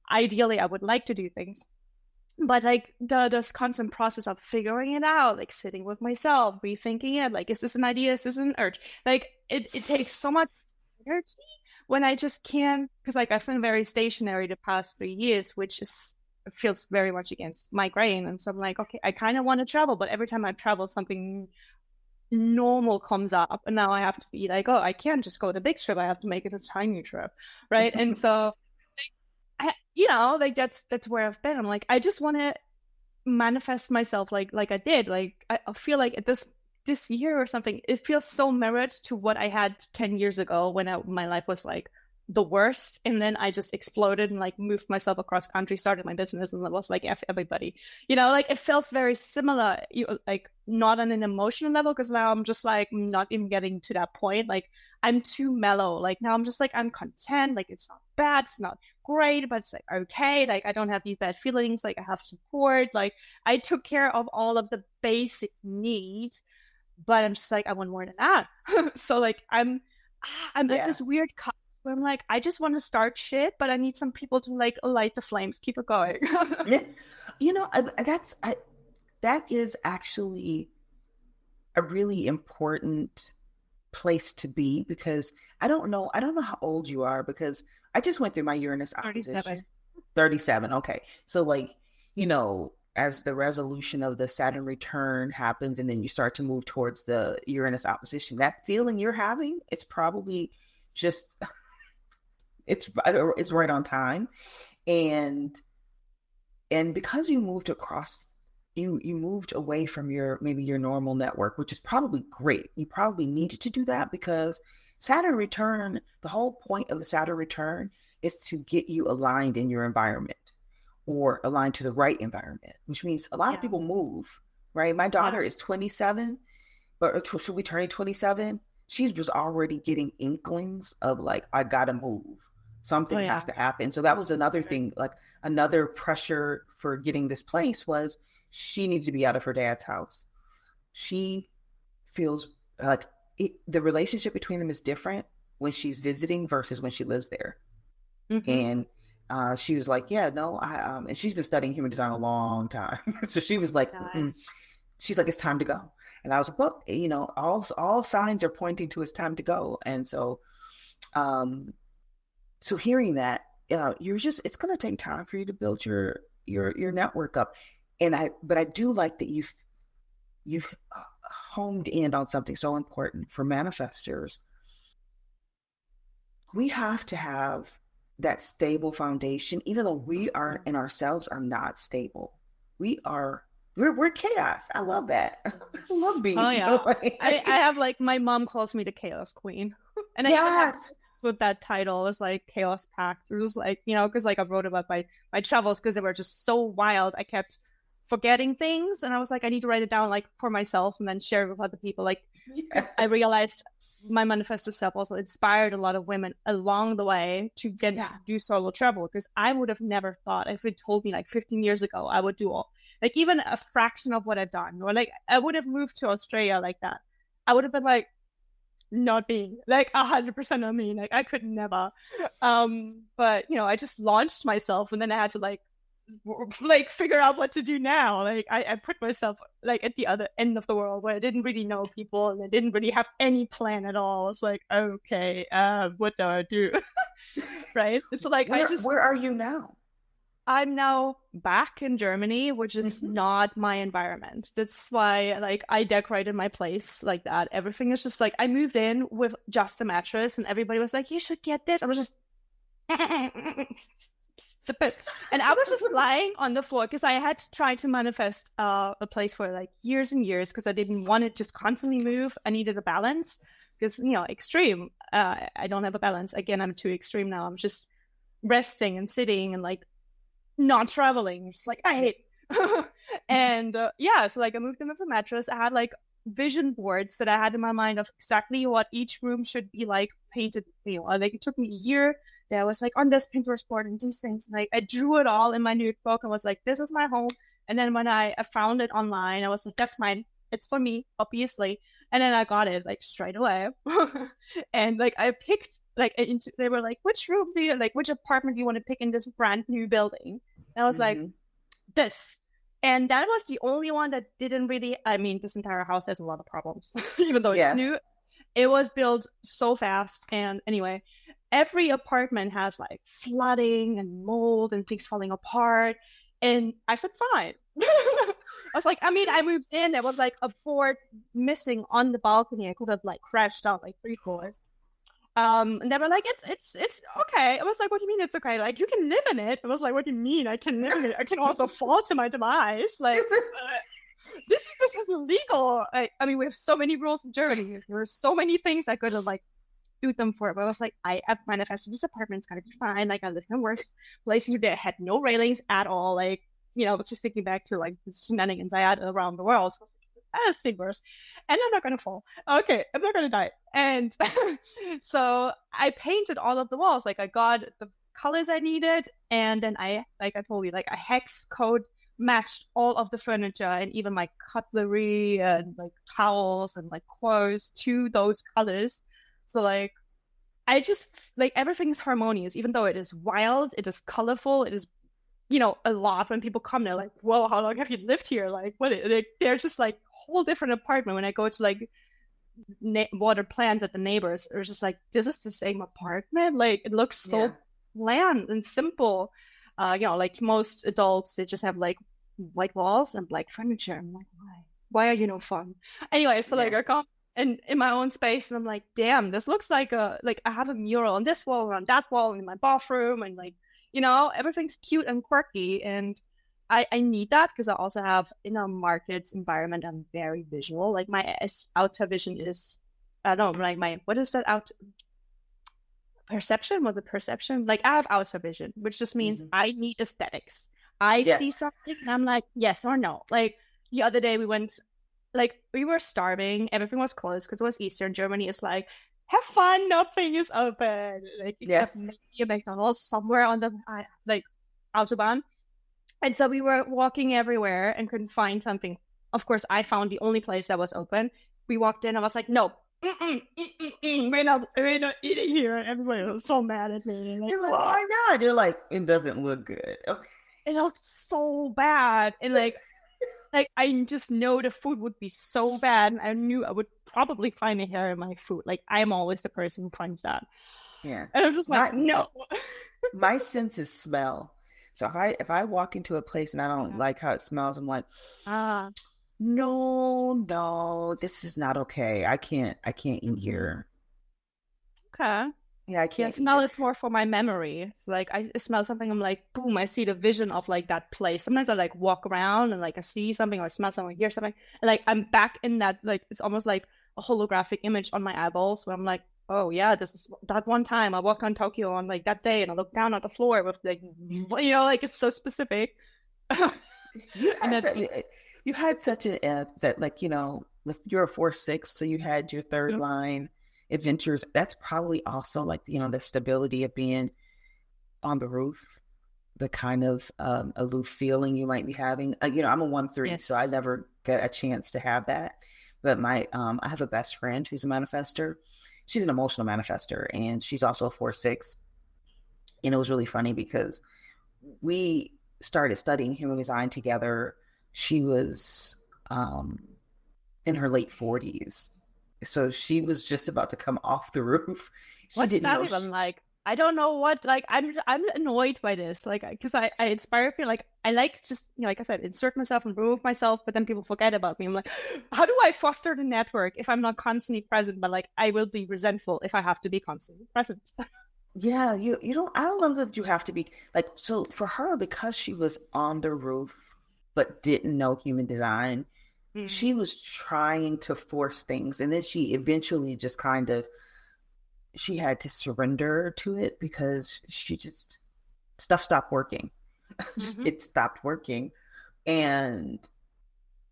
S2: ideally I would like to do things, but like this constant process of figuring it out, like sitting with myself, rethinking it, like, is this an idea? Is this an urge? Like it takes so much energy when I just can't, because like I've been very stationary the past 3 years, which is feels very much against my grain. And so I'm like, okay, I kind of want to travel, but every time I travel, something normal comes up, and now I have to be like, oh, I can't just go the big trip. I have to make it a tiny trip, right? And so, like that's where I've been. I'm like, I just want to manifest myself like I did. Like I feel like at this year or something, it feels so mirrored to what I had 10 years ago when my life was like the worst. And then I just exploded and like moved myself across country, started my business, and it was like F everybody. Like it felt very similar, like not on an emotional level, because now I'm just like not even getting to that point. Like I'm too mellow. Like now I'm just like, I'm content. Like it's not bad, it's not great, but it's like okay. Like I don't have these bad feelings. Like I have support. Like I took care of all of the basic needs, but I'm just like, I want more than that. So like I'm at this weird cusp where I'm like, I just want to start shit, but I need some people to like light the flames, keep it going.
S1: That is actually a really important place to be, because I don't know how old you are, because I just went through my Uranus opposition. 37. Okay. So like, as the resolution of the Saturn return happens, and then you start to move towards the Uranus opposition, that feeling you're having, it's probably just it's right on time. And because you moved across, you moved away from maybe your normal network, which is probably great. You probably needed to do that, because Saturn return, the whole point of the Saturn return is to get you aligned in your environment, or aligned to the right environment, which means a lot of people move, right? My daughter is 27, but she'll be turning 27. She was already getting inklings of like, I gotta move. Something has to happen. So that was another thing, like another pressure for getting this place was she needs to be out of her dad's house. She feels like the relationship between them is different when she's visiting versus when she lives there. And she was like, yeah, no, and she's been studying human design a long time. So she was like, she's like, it's time to go. And I was like, well, all signs are pointing to it's time to go. And so, so hearing that, it's going to take time for you to build your network up. But I do like that you've homed in on something so important for manifestors. We have to have that stable foundation, even though we are in ourselves are not stable. We're chaos. I love that. I love being.
S2: Oh yeah. I have like, my mom calls me the chaos queen, and I even have with that title. It was like chaos pact. It was like, because like I wrote about my travels, because they were just so wild. I kept forgetting things, and I was like, I need to write it down like for myself and then share it with other people. Like I realized my manifesto self also inspired a lot of women along the way to do solo travel, because I would have never thought, if it told me like 15 years ago, I would do all, like even a fraction of what I've done, or like I would have moved to Australia like that. I would have been like, not me, like 100% on me, like I could never. But you know, I just launched myself, and then I had to like figure out what to do now. Like I put myself like at the other end of the world, where I didn't really know people and I didn't really have any plan at all. It's like, okay, what do I do? Right? So like,
S1: where are you now?
S2: I'm now back in Germany, which is not my environment. That's why, like, I decorated my place like that. Everything is just like, I moved in with just a mattress, and everybody was like, you should get this. I was just, and I was just lying on the floor, because I had tried to manifest a place for like years and years, because I didn't want to just constantly move. I needed a balance, because, you know, extreme. I don't have a balance. Again, I'm too extreme now. I'm just resting and sitting and like not traveling. Just like, I hate and so like I moved in with a mattress. I had like vision boards that I had in my mind of exactly what each room should be like painted. You know, like it took me a year that I was like on this Pinterest board and these things. Like I drew it all in my notebook and was like, this is my home. And then when I found it online, I was like, that's mine. It's for me, obviously. And then I got it like straight away. And like I picked like they were like, which room do you like, which apartment do you want to pick in this brand new building? And I was like, this. And that was the only one that didn't really, I mean, this entire house has a lot of problems, even though it's new. It was built so fast. And anyway, every apartment has like flooding and mold and things falling apart. And I felt fine. I was like, I mean, I moved in, there was like a board missing on the balcony. I could have like crashed out like 3 floors. And they were like, it's okay. I was like, what do you mean it's okay? Like, you can live in it. I was like, what do you mean I can live in it? I can also fall to my demise. Like, this is illegal. I mean, we have so many rules in Germany. There are so many things I could have like do them for. But I was like, I have manifested this apartment. It's gotta be fine. Like, I live in worse places that had no railings at all. Like, you know, just thinking back to like the shenanigans I had around the world. So I was like, that's the worst. And I'm not gonna fall. Okay, I'm not gonna die. And so I painted all of the walls. Like I got the colors I needed, and then I told you, like a hex code matched all of the furniture and even my cutlery and like towels and like clothes to those colors. So like I just like everything's harmonious, even though it is wild, it is colorful, it is, you know, a lot. When people come, they're like, whoa, how long have you lived here? Like, what? Like, they're just like whole different apartment. When I go to like water plants at the neighbors, it's just like, this is the same apartment. Like, it looks so bland and simple. You know, like most adults, they just have like white walls and black furniture. I'm like, why are you no fun? Anyway, so like I come in my own space, and I'm like, damn, this looks like I have a mural on this wall, on that wall, in my bathroom, and like, you know, everything's cute and quirky. And I need that, because I also have, in a market environment, I'm very visual. Like my outer vision is, I don't know, like my, what is that out perception? Was it perception? Like I have outer vision, which just means I need aesthetics. I see something and I'm like, yes or no. Like the other day we went, like we were starving, everything was closed because it was Easter, and Germany is like, have fun, nothing is open. Like except maybe a McDonald's somewhere on the like Autobahn. And so we were walking everywhere and couldn't find something. Of course, I found the only place that was open. We walked in, I was like, no, we're not eating here. Everybody was so mad at me. Like,
S1: you're like, why not? You're like, it doesn't look good. Okay.
S2: It looked so bad. And like I just know the food would be so bad. And I knew I would probably find a hair in my food. Like I'm always the person who finds that.
S1: Yeah.
S2: And I'm just like, no.
S1: My sense is smell. So if I walk into a place and I don't like how it smells, I'm like, no, this is not okay. I can't eat here.
S2: Okay.
S1: Yeah, I can't.
S2: Smell is more for my memory. So like I smell something, I'm like, boom, I see the vision of like that place. Sometimes I like walk around and like I see something or smell something or hear something. And like I'm back in that, like it's almost like a holographic image on my eyeballs where I'm like, oh yeah, this is that one time I walked on Tokyo on like that day and I looked down at the floor with like, you know, like it's so specific.
S1: You had such that, like, you know, you're a 4/6, so you had your third line adventures, that's probably also like, the stability of being on the roof, the kind of aloof feeling you might be having. I'm a 1-3, so I
S2: Yes.
S1: never get a chance to have that. But I have a best friend who's a manifester. She's an emotional manifester, and she's also a 4-6. And it was really funny because we started studying human design together. She was in her late 40s. So she was just about to come off the roof. She
S2: What's
S1: didn't
S2: that
S1: know.
S2: even like? I don't know what, like, I'm annoyed by this, like, because I inspire people, like, I like just, like I said, insert myself and remove myself, but then people forget about me. I'm like, how do I foster the network if I'm not constantly present? But like, I will be resentful if I have to be constantly present.
S1: Yeah, you don't, I don't know that you have to be like, so for her, because she was on the roof but didn't know human design,
S2: Mm.
S1: she was trying to force things. And then she eventually just kind of, she had to surrender to it because she just, stuff stopped working. Just,
S2: Mm-hmm.
S1: it stopped working. And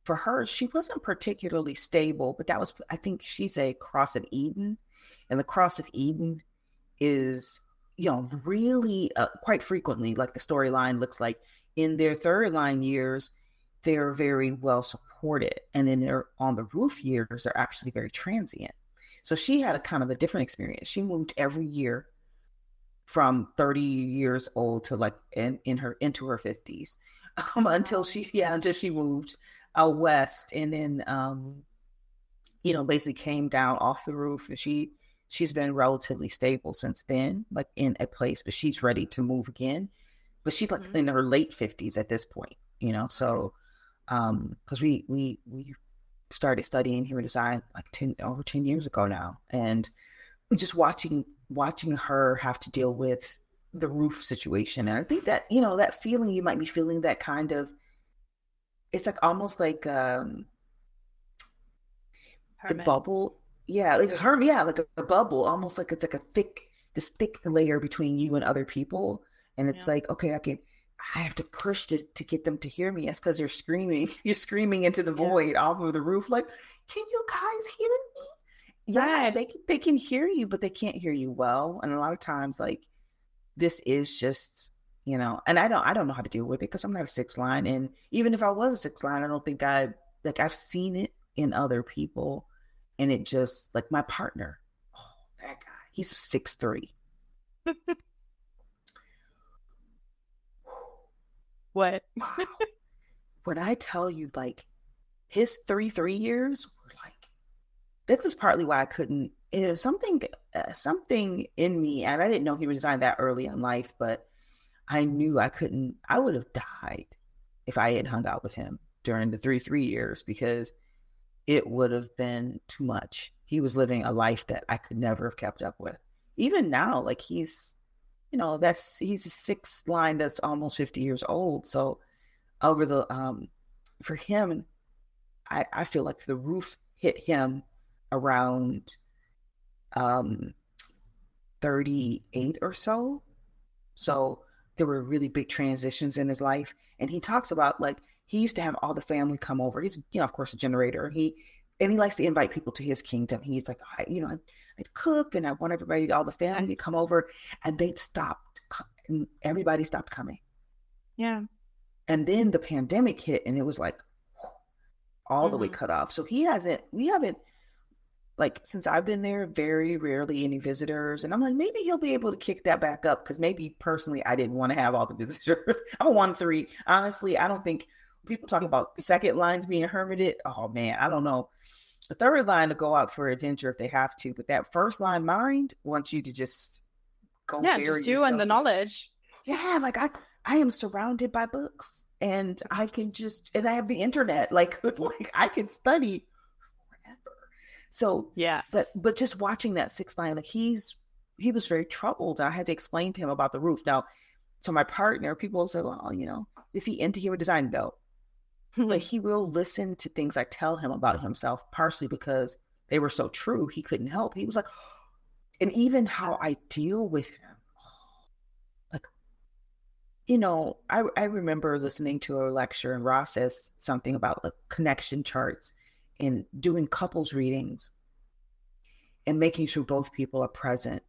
S1: for her, she wasn't particularly stable, but that was, I think she's a cross of Eden. And the cross of Eden is, really quite frequently, like the storyline looks like in their third line years, they're very well supported. And then they're on the roof years, they're actually very transient. So she had a kind of a different experience. She moved every year from 30 years old to like in her into her 50s, until
S2: Wow.
S1: she moved out west. And then basically came down off the roof. And she's been relatively stable since then, like in a place, but she's ready to move again. But she's like
S2: Mm-hmm.
S1: in her late 50s at this point, so because we started studying human design like over 10 years ago now. And just watching her have to deal with the roof situation. And I think that, that feeling you might be feeling, that kind of, it's like almost like the
S2: Hermit.
S1: bubble. Yeah, like her, yeah, like a bubble, almost like it's like this thick layer between you and other people. And it's
S2: Yeah.
S1: like, okay, I have to push to get them to hear me. That's because they're screaming. You're screaming into the
S2: Yeah.
S1: void off of the roof, like, can you guys hear me? Yeah,
S2: Right.
S1: they can hear you, but they can't hear you well. And a lot of times, like, this is just, and I don't know how to deal with it because I'm not a 6 line. And even if I was a 6 line, I don't think I've seen it in other people. And it just, like, my partner, oh, that guy, he's a 6'3".
S2: What?
S1: Wow. When I tell you, like, his 3 years were like, this is partly why I couldn't, it was something in me. And I didn't know he resigned that early in life, but I knew I would have died if I had hung out with him during the 3 years, because it would have been too much. He was living a life that I could never have kept up with. Even now, like, he's a 6 line that's almost 50 years old. So over the for him, I feel like the roof hit him around um 38 or so. So there were really big transitions in his life. And he talks about, like, he used to have all the family come over. He's, of course, a generator. And he likes to invite people to his kingdom. He's like, I'd cook and I want everybody, all the family to come over. And they'd stopped. And everybody stopped coming.
S2: Yeah.
S1: And then the pandemic hit and it was like all the way
S2: Mm-hmm.
S1: cut off. So we haven't, like, since I've been there, very rarely any visitors. And I'm like, maybe he'll be able to kick that back up, because maybe personally I didn't want to have all the visitors. I'm a 1-3. Honestly, I don't think people talk about second lines being hermited. Oh man, I don't know. The third line to go out for adventure if they have to, but that first line mind wants you to just go
S2: Yeah,
S1: bury
S2: just you and the
S1: yourself.
S2: knowledge.
S1: Yeah, like I am surrounded by books, and I can just, and I have the internet. Like I can study forever. So,
S2: Yes.
S1: but just watching that 6 line, like, he was very troubled. I had to explain to him about the roof. Now, so my partner, people say, well, is he into human design? No, but he will listen to things I tell him about himself, partially because they were so true. He couldn't help. He was like, and even how I deal with him, like, I remember listening to a lecture, and Ross says something about, like, connection charts and doing couples readings. and making sure both people are present.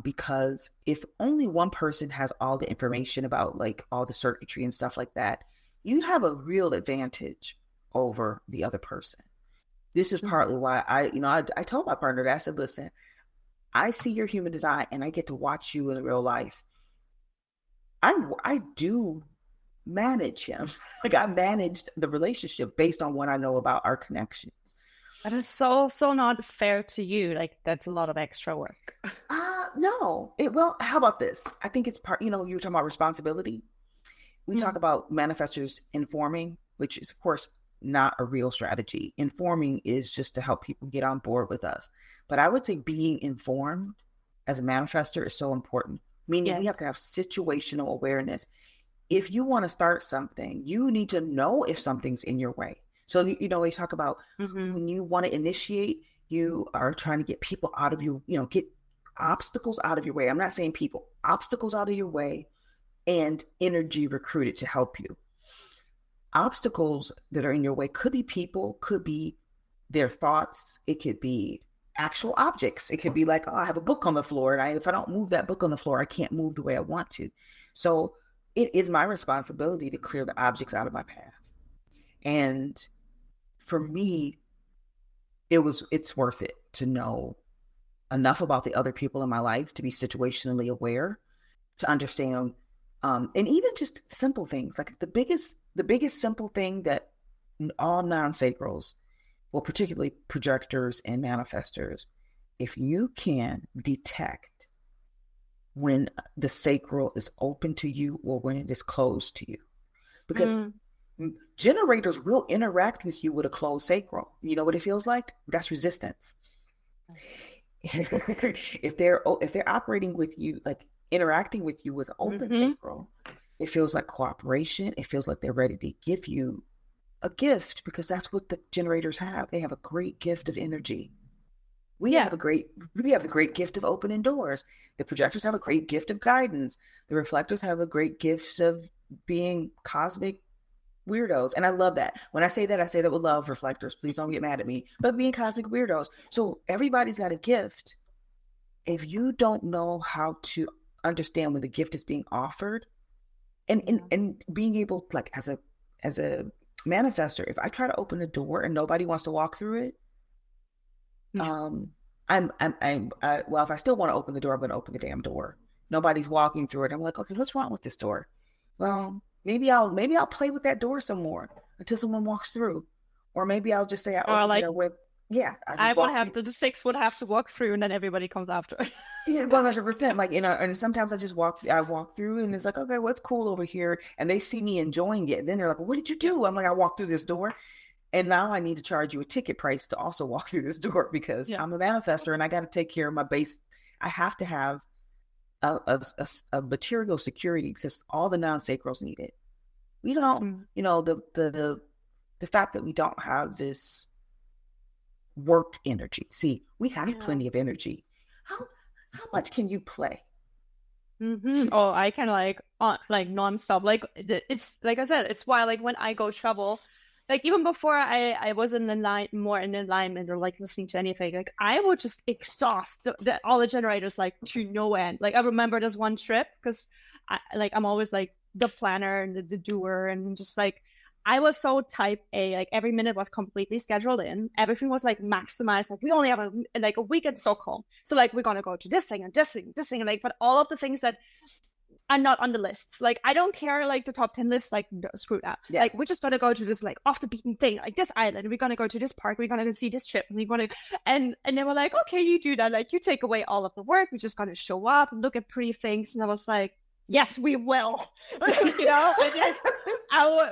S1: Because if only one person has all the information about like all the circuitry and stuff like that, you have a real advantage over the other person. This is partly why I told my partner that. I said, listen, I see your human design and I get to watch you in real life. I do manage him. Like I managed the relationship based on what I know about our connections.
S2: But it's so not fair to you. Like that's a lot of extra work.
S1: No. Well, how about this? I think it's part, you were talking about responsibility. We talk about manifestors informing, which is of course not a real strategy. Informing is just to help people get on board with us. But I would say being informed as a manifestor is so important. Meaning we have to have situational awareness. If you want to start something, you need to know if something's in your way. So, we talk about when you want to initiate, you are trying to get people out of your, get obstacles out of your way. I'm not saying people, obstacles out of your way and energy recruited to help you. Obstacles that are in your way could be people, could be their thoughts. It could be actual objects. It could be like, oh, I have a book on the floor and if I don't move that book on the floor, I can't move the way I want to. So it is my responsibility to clear the objects out of my path. And for me, it's worth it to know enough about the other people in my life to be situationally aware, to understand, and even just simple things. Like the biggest simple thing that all non-sacrals, well, particularly projectors and manifestors, if you can detect when the sacral is open to you or when it is closed to you, because generators will interact with you with a closed sacral. You know what it feels like? That's resistance. If they're operating with you, like interacting with you with open sacral, it feels like cooperation. It feels like they're ready to give you a gift, because that's what the generators have. They have a great gift of energy. We have the great gift of opening doors. The projectors have a great gift of guidance. The reflectors have a great gift of being cosmic weirdos. And I love that. When I say that with love, reflectors. Please don't get mad at me. But being cosmic weirdos. So everybody's got a gift. If you don't know how to understand when the gift is being offered, and being able, like as a manifestor, if I try to open a door and nobody wants to walk through it, well, if I still want to open the door, I'm going to open the damn door. Nobody's walking through it. I'm like, okay, what's wrong with this door? Well, maybe I'll play with that door some more until someone walks through, or maybe I'll just say,
S2: the six would have to walk through, and then everybody comes after.
S1: Yeah, 100%. Like, and sometimes I walk through, and it's like, okay, what's cool over here? And they see me enjoying it, and then they're like, well, what did you do? I'm like, I walked through this door. And now I need to charge you a ticket price to also walk through this door, because I'm a manifestor and I got to take care of my base. I have to have a material security, because all the non-sacrals need it. We don't, the fact that we don't have this work energy. See, we have plenty of energy. How much can you play?
S2: Oh, I can like nonstop. Like it's like I said, it's why like when I go travel. Like even before I was more in alignment or like listening to anything, like I would just exhaust all the generators like to no end. Like I remember this one trip, because I'm always like the planner and the doer, and just like I was so type A. Like every minute was completely scheduled in. Everything was like maximized. Like we only have a week in Stockholm, so like we're gonna go to this thing and this thing, like, but all of the things that I'm not on the lists. Like, I don't care, like, the top 10 lists, like, no, screw that. Yeah. Like, we're just going to go to this, like, off the beaten thing, like, this island. We're going to go to this park. We're going to see this trip. And they were like, okay, you do that. Like, you take away all of the work. We're just going to show up and look at pretty things. And I was like, yes, we will. And yes,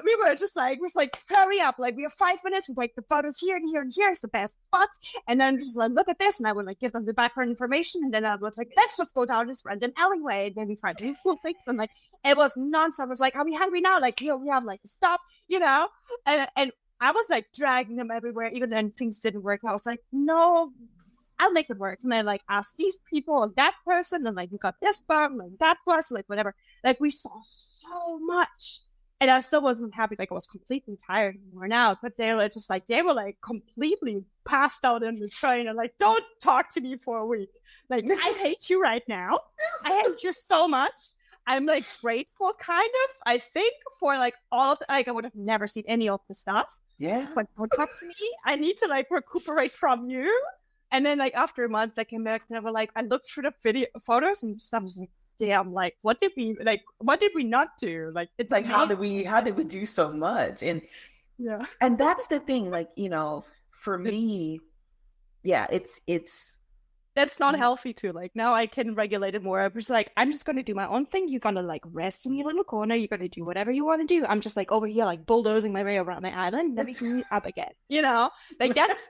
S2: we were just like, hurry up. Like, we have 5 minutes. We're like, the photos here and here and here's the best spots. And then just like, look at this. And I would like give them the background information. And then I was like, let's just go down this random alleyway. And then we find really cool things. And like, it was nonstop. I was like, are we hungry now? Like, here we have like, stop, and I was like dragging them everywhere. Even then things didn't work. I was like, no, I'll make it work. And then like ask these people and that person, and like we got this bum and that bus, like whatever. Like we saw so much. And I still wasn't happy. Like I was completely tired and worn out, but they were just like, they were like completely passed out in the train and like, don't talk to me for a week. Like, I hate you right now. I hate you so much. I'm like grateful kind of, I think, for like all of the, like I would have never seen any of the stuff.
S1: Yeah.
S2: But don't talk to me. I need to like recuperate from you. And then like after a month I came back and I was like, I looked through the video photos and stuff. I was like, damn, like what did we not do? Like
S1: it's like how did we do so much? And
S2: yeah.
S1: And that's the thing, like, for me, yeah, it's
S2: that's not healthy too. Like now I can regulate it more. I'm just like, I'm just gonna do my own thing. You're gonna like rest in your little corner. You're gonna do whatever you want to do. I'm just like over here like bulldozing my way around the island. Let me clean up again. Like that's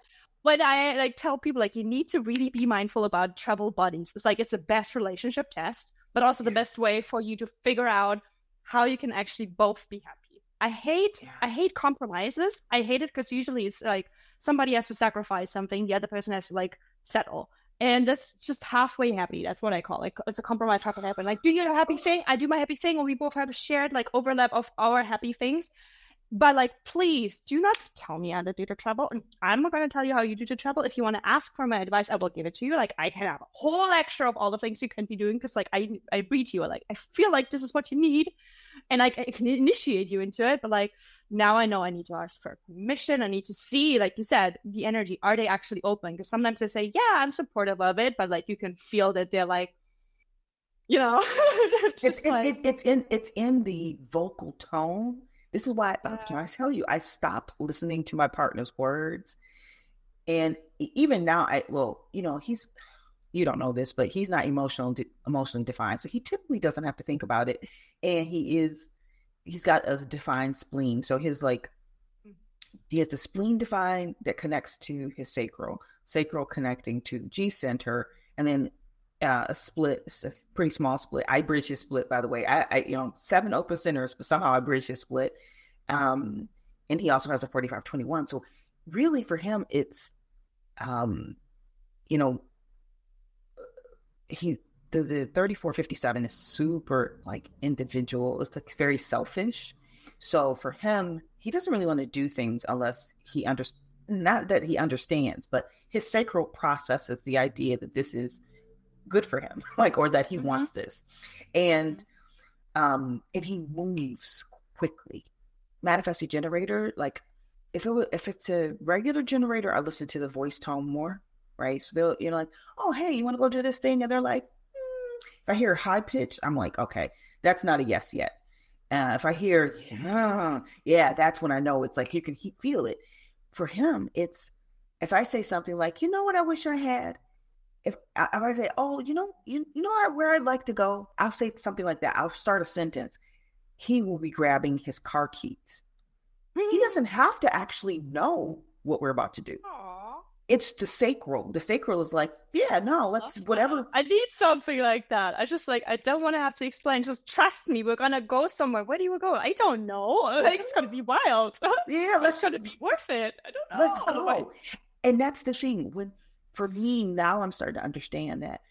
S2: when I like tell people like you need to really be mindful about troubled bodies. It's like it's the best relationship test, but also the best way for you to figure out how you can actually both be happy. I hate compromises. I hate it because usually it's like somebody has to sacrifice something, the other person has to like settle. And that's just halfway happy. That's what I call it. It's a compromise halfway happy. Like, do your happy thing, I do my happy thing, and we both have a shared like overlap of our happy things. But like, please do not tell me how to do the travel. And I'm not going to tell you how you do the travel. If you want to ask for my advice, I will give it to you. Like, I can have a whole lecture of all the things you can be doing because like I read you. Like, I feel like this is what you need. And like, I can initiate you into it. But like, now I know I need to ask for permission. I need to see, like you said, the energy. Are they actually open? Because sometimes they say, yeah, I'm supportive of it. But like, you can feel that they're like,
S1: it's in the vocal tone. This is why, can I tell you, I stopped listening to my partner's words. And even now, he's, you don't know this, but he's not emotionally defined. So he typically doesn't have to think about it. And he's got a defined spleen. So he has the spleen defined that connects to his sacral connecting to the G center. And then a pretty small split. I bridge his split, by the way. I 7 open centers, but somehow I bridge his split. And he also has a 45-21. So really for him, it's, the 34-57 is super like individual. It's like very selfish. So for him, he doesn't really want to do things unless he not that he understands, but his sacral processes the idea that this is good for him, like, or that he wants this. And he moves quickly. Manifesting generator, like if it's a regular generator, I listen to the voice tone more, right? So they'll, like, oh, hey, you want to go do this thing? And they're like, if I hear high pitch, I'm like, okay, that's not a yes yet. If I hear, yeah, that's when I know it's like, you can feel it. For him, it's, if I say something like, you know what I wish I had? If I say, oh, you know where I'd like to go, I'll say something like that. I'll start a sentence. He will be grabbing his car keys. He doesn't have to actually know what we're about to do. Aww. It's the sacral. The sacral is like, yeah, no, let's whatever.
S2: I need something like that. I don't want to have to explain. Just trust me. We're going to go somewhere. Where do you go? I don't know. Like, it's going to be wild.
S1: Yeah,
S2: it's going to be worth it. I don't know.
S1: Let's go. And that's the thing. For me, now I'm starting to understand that.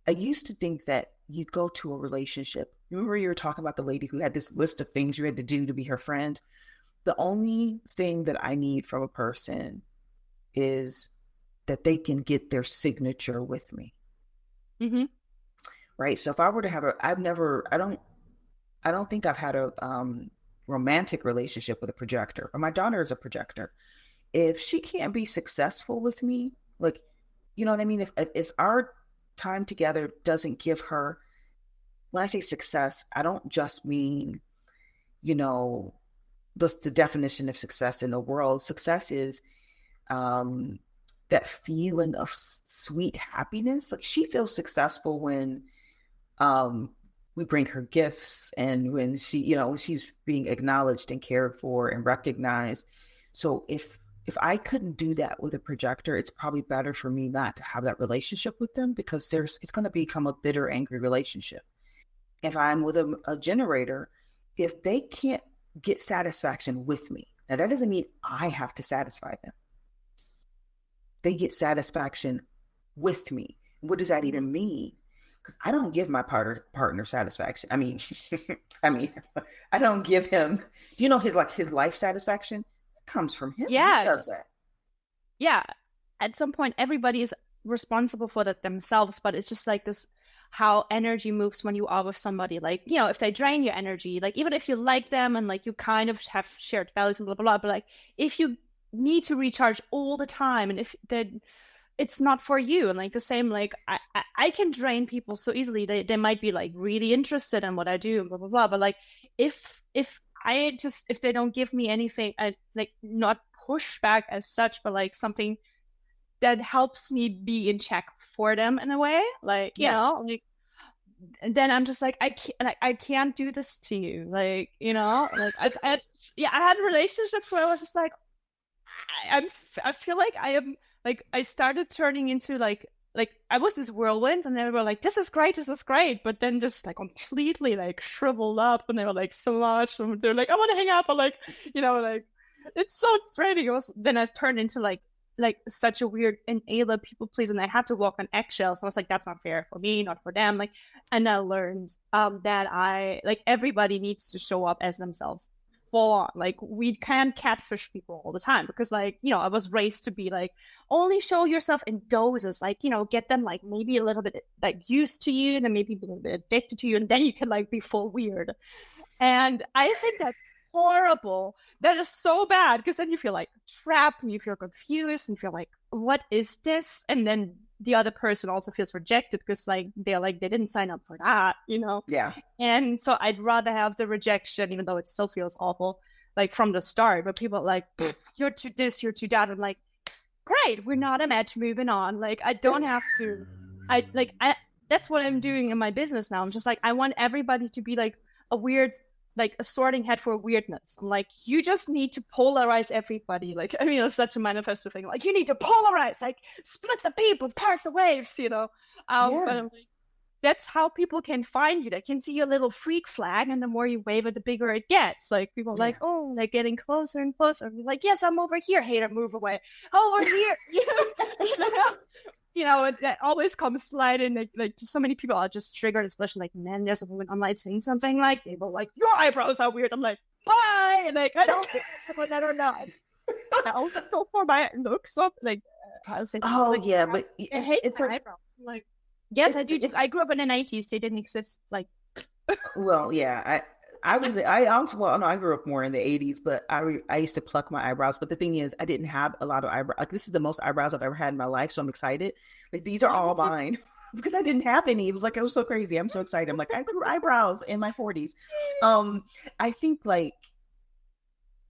S1: I used to think that you'd go to a relationship. Remember you were talking about the lady who had this list of things you had to do to be her friend? The only thing that I need from a person is that they can get their signature with me.
S2: Mm-hmm.
S1: Right. So if I were to have I don't think I've had a romantic relationship with a projector, but my daughter is a projector. If she can't be successful with me, like, you know what I mean? If our time together doesn't give her, when I say success, I don't just mean, the definition of success in the world. Success is that feeling of sweet happiness. Like, she feels successful when we bring her gifts and when she's being acknowledged and cared for and recognized. So if I couldn't do that with a projector, it's probably better for me not to have that relationship with them, because it's going to become a bitter, angry relationship. If I'm with a generator, if they can't get satisfaction with me, now that doesn't mean I have to satisfy them. They get satisfaction with me. What does that even mean? because I don't give my partner satisfaction. I mean, I mean, I don't give him. Do you know his life satisfaction comes from him? He
S2: Yeah.
S1: does that.
S2: Yeah. At some point, everybody is responsible for that themselves, but it's just like this, how energy moves when you are with somebody. Like, you know, if they drain your energy, like even if you like them and like you kind of have shared values and blah blah blah, but like if you need to recharge all the time and if they, it's not for you. And like the same, like I can drain people so easily. They might be like really interested in what I do and blah blah blah, but like if if they don't give me anything, I like not pushback as such, but like something that helps me be in check for them in a way, like, you know, like, and then I'm just like, I can't do this to you, like, you know, like I had relationships where I was just like, I feel like I am, like, I started turning into like I was this whirlwind, and they were like, this is great, but then just like completely like shriveled up, and they were like so much, and they're like, I want to hang out, but like, you know, like it's so draining. It was, then I turned into like such a weird enabler, people please, and I had to walk on eggshells. I was like, that's not fair for me, not for them. Like, and I learned that I like everybody needs to show up as themselves full on. Like, we can't catfish people all the time because, like, you know, I was raised to be like, only show yourself in doses, like, you know, get them like maybe a little bit like used to you and then maybe a little bit addicted to you, and then you can like be full weird. And I think that's horrible. That is so bad, because then you feel like trapped and you feel confused and you feel like, what is this? And then the other person also feels rejected because like they're like, they didn't sign up for that, you know?
S1: Yeah.
S2: And so I'd rather have the rejection, even though it still feels awful, like from the start. But people are like, you're too this, you're too that. I'm like, great, we're not a match, moving on. Like, I don't have to. I that's what I'm doing in my business now. I'm just like, I want everybody to be like a weird, like a sorting head for weirdness. I'm like, you just need to polarize everybody. Like, I mean, it's such a manifesto thing. Like, you need to polarize, like split the people, part the waves, you know. But I'm like, that's how people can find you. They can see your little freak flag, and the more you wave it, the bigger it gets. Like, people are like, oh, they're getting closer and closer. You're like, yes, I'm over here. Hater, move away. Over here. You know, it always comes sliding. Like so many people are just triggered, especially like, man, there's a woman online saying something like, they will like, your eyebrows are weird. I'm like, bye. And like, I don't know. I also go for my looks up. Like, I'll say,
S1: but
S2: I hate
S1: it's
S2: my eyebrows. I'm like, yes, I do. I grew up in the 90s. They didn't exist. Like,
S1: well, yeah, I grew up more in the 80s, but I used to pluck my eyebrows. But the thing is, I didn't have a lot of eyebrows. Like, this is the most eyebrows I've ever had in my life, so I'm excited. Like, these are all mine because I didn't have any. It was like, it was so crazy. I'm so excited. I'm like, I grew eyebrows in my 40s. I think like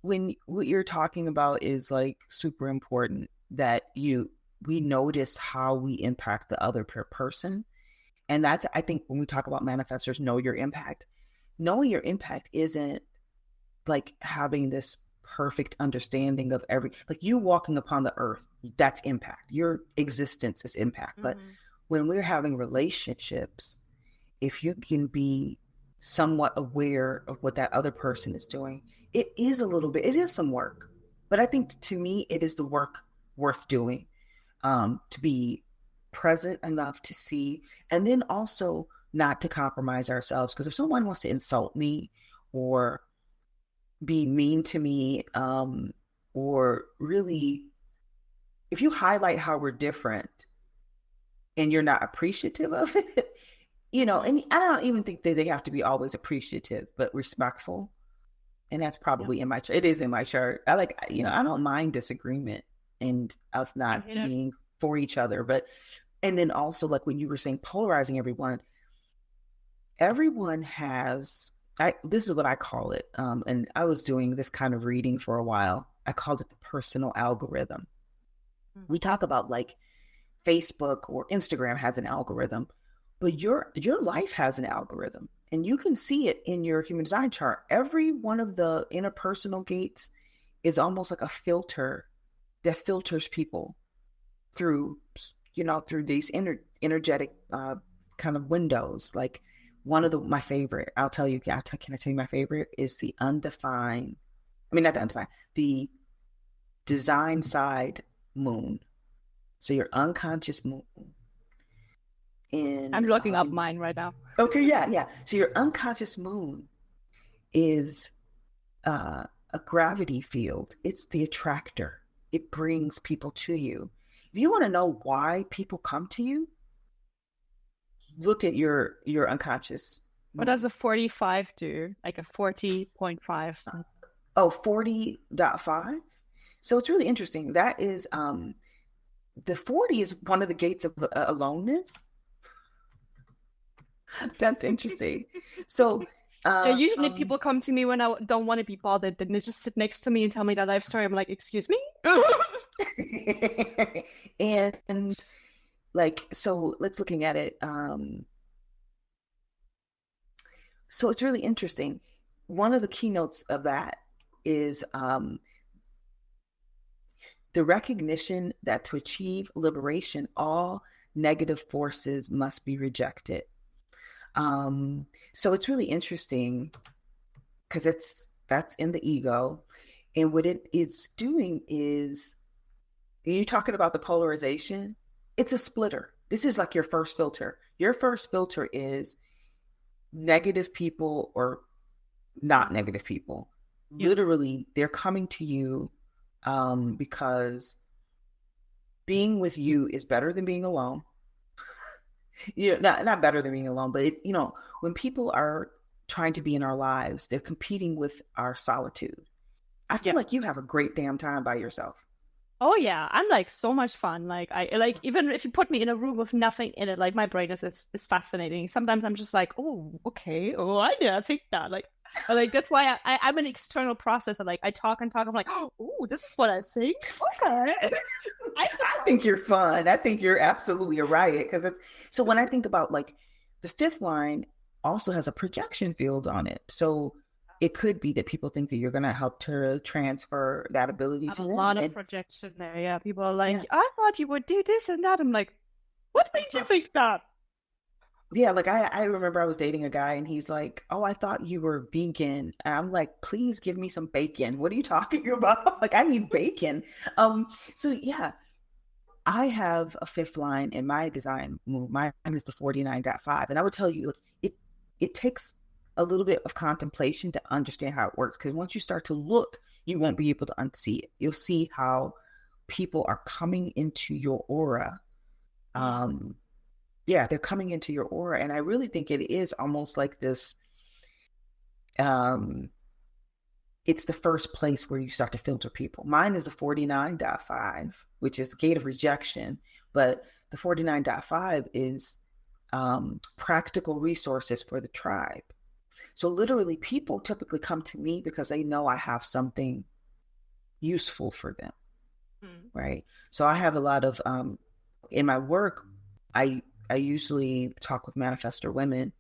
S1: when what you're talking about is like super important, that we notice how we impact the other person. And that's, I think, when we talk about manifestors, know your impact. Knowing your impact isn't like having this perfect understanding of like you walking upon the earth, that's impact. Your existence is impact. But when we're having relationships, if you can be somewhat aware of what that other person is doing, it is some work. But I think, to me, it is the work worth doing, to be present enough to see, and then also not to compromise ourselves. Because if someone wants to insult me or be mean to me, or really, if you highlight how we're different and you're not appreciative of it, you know, and I don't even think that they have to be always appreciative, but respectful. And that's probably it is in my chart. I don't mind disagreement and us not being for each other. But, and then also, like when you were saying polarizing everyone has, this is what I call it. And I was doing this kind of reading for a while. I called it the personal algorithm. We talk about like Facebook or Instagram has an algorithm, but your life has an algorithm, and you can see it in your human design chart. Every one of the interpersonal gates is almost like a filter that filters people through these energetic kind of windows. Like my favorite, I'll tell you, can I tell you my favorite is the the design side moon. So your unconscious moon.
S2: I'm
S1: in,
S2: looking up mine right now.
S1: okay, yeah, yeah. So your unconscious moon is a gravity field. It's the attractor. It brings people to you. If you want to know why people come to you, look at your unconscious
S2: What
S1: moon.
S2: does a 45 do? Like a 40.5.
S1: Oh, 40.5. So it's really interesting. That is the 40 is one of the gates of aloneness. That's interesting. So
S2: Yeah, usually
S1: um
S2: people come to me when I don't want to be bothered, then they just sit next to me and tell me their life story. I'm like, excuse me?
S1: and like, so let's looking at it. So it's really interesting. One of the keynotes of that is the recognition that to achieve liberation, all negative forces must be rejected. So it's really interesting because that's in the ego. And what it's doing is, you're talking about the polarization, it's a splitter. This is like your first filter. Your first filter is negative people or not negative people.
S2: Yeah.
S1: Literally, they're coming to you because being with you is better than being alone. Not better than being alone, but when people are trying to be in our lives, they're competing with our solitude. I feel
S2: Yeah.
S1: like you have a great damn time by yourself.
S2: Oh yeah, I'm like so much fun. Like I like even if you put me in a room with nothing in it, like my brain is fascinating. Sometimes I'm just like, oh, okay, oh, I didn't think that. Like that's why I'm an external processor. Like I talk and talk. I'm like, oh, this is what I think. Okay,
S1: I think you're fun. I think you're absolutely a riot because so when I think about like the fifth line also has a projection field on it. So it could be that people think that you're going to help to transfer that ability to
S2: a
S1: them.
S2: lot of projection there. Yeah, people are like, I thought you would do this and that. I'm like, what made you think that?
S1: Yeah, like I remember I was dating a guy and he's like, "Oh, I thought you were vegan." And I'm like, "Please give me some bacon. What are you talking about? Like I need bacon." So yeah, I have a fifth line in my design move. Mine is the 49.5. And I would tell you, it takes a little bit of contemplation to understand how it works. Because once you start to look, you won't be able to unsee it. You'll see how people are coming into your aura. Yeah, they're coming into your aura. And I really think it is almost like this. It's the first place where you start to filter people. Mine is a 49.5, which is gate of rejection, but the 49.5 is practical resources for the tribe. So literally people typically come to me because they know I have something useful for them, right? So I have a lot of, in my work, I usually talk with manifestor women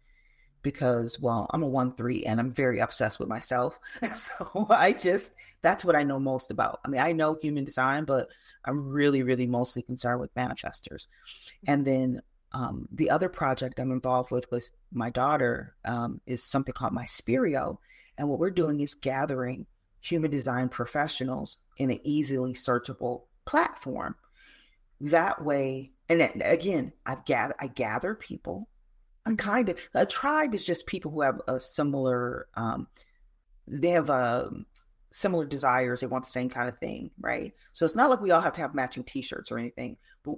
S1: because, well, I'm a 1-3 and I'm very obsessed with myself. So that's what I know most about. I mean, I know human design, but I'm really, really mostly concerned with manifestors. And then the other project I'm involved with my daughter is something called MySpirio. And what we're doing is gathering human design professionals in an easily searchable platform. That way, and then, again, I gather people. A tribe is just people who have a similar they have similar desires. They want the same kind of thing, right? So it's not like we all have to have matching t-shirts or anything. But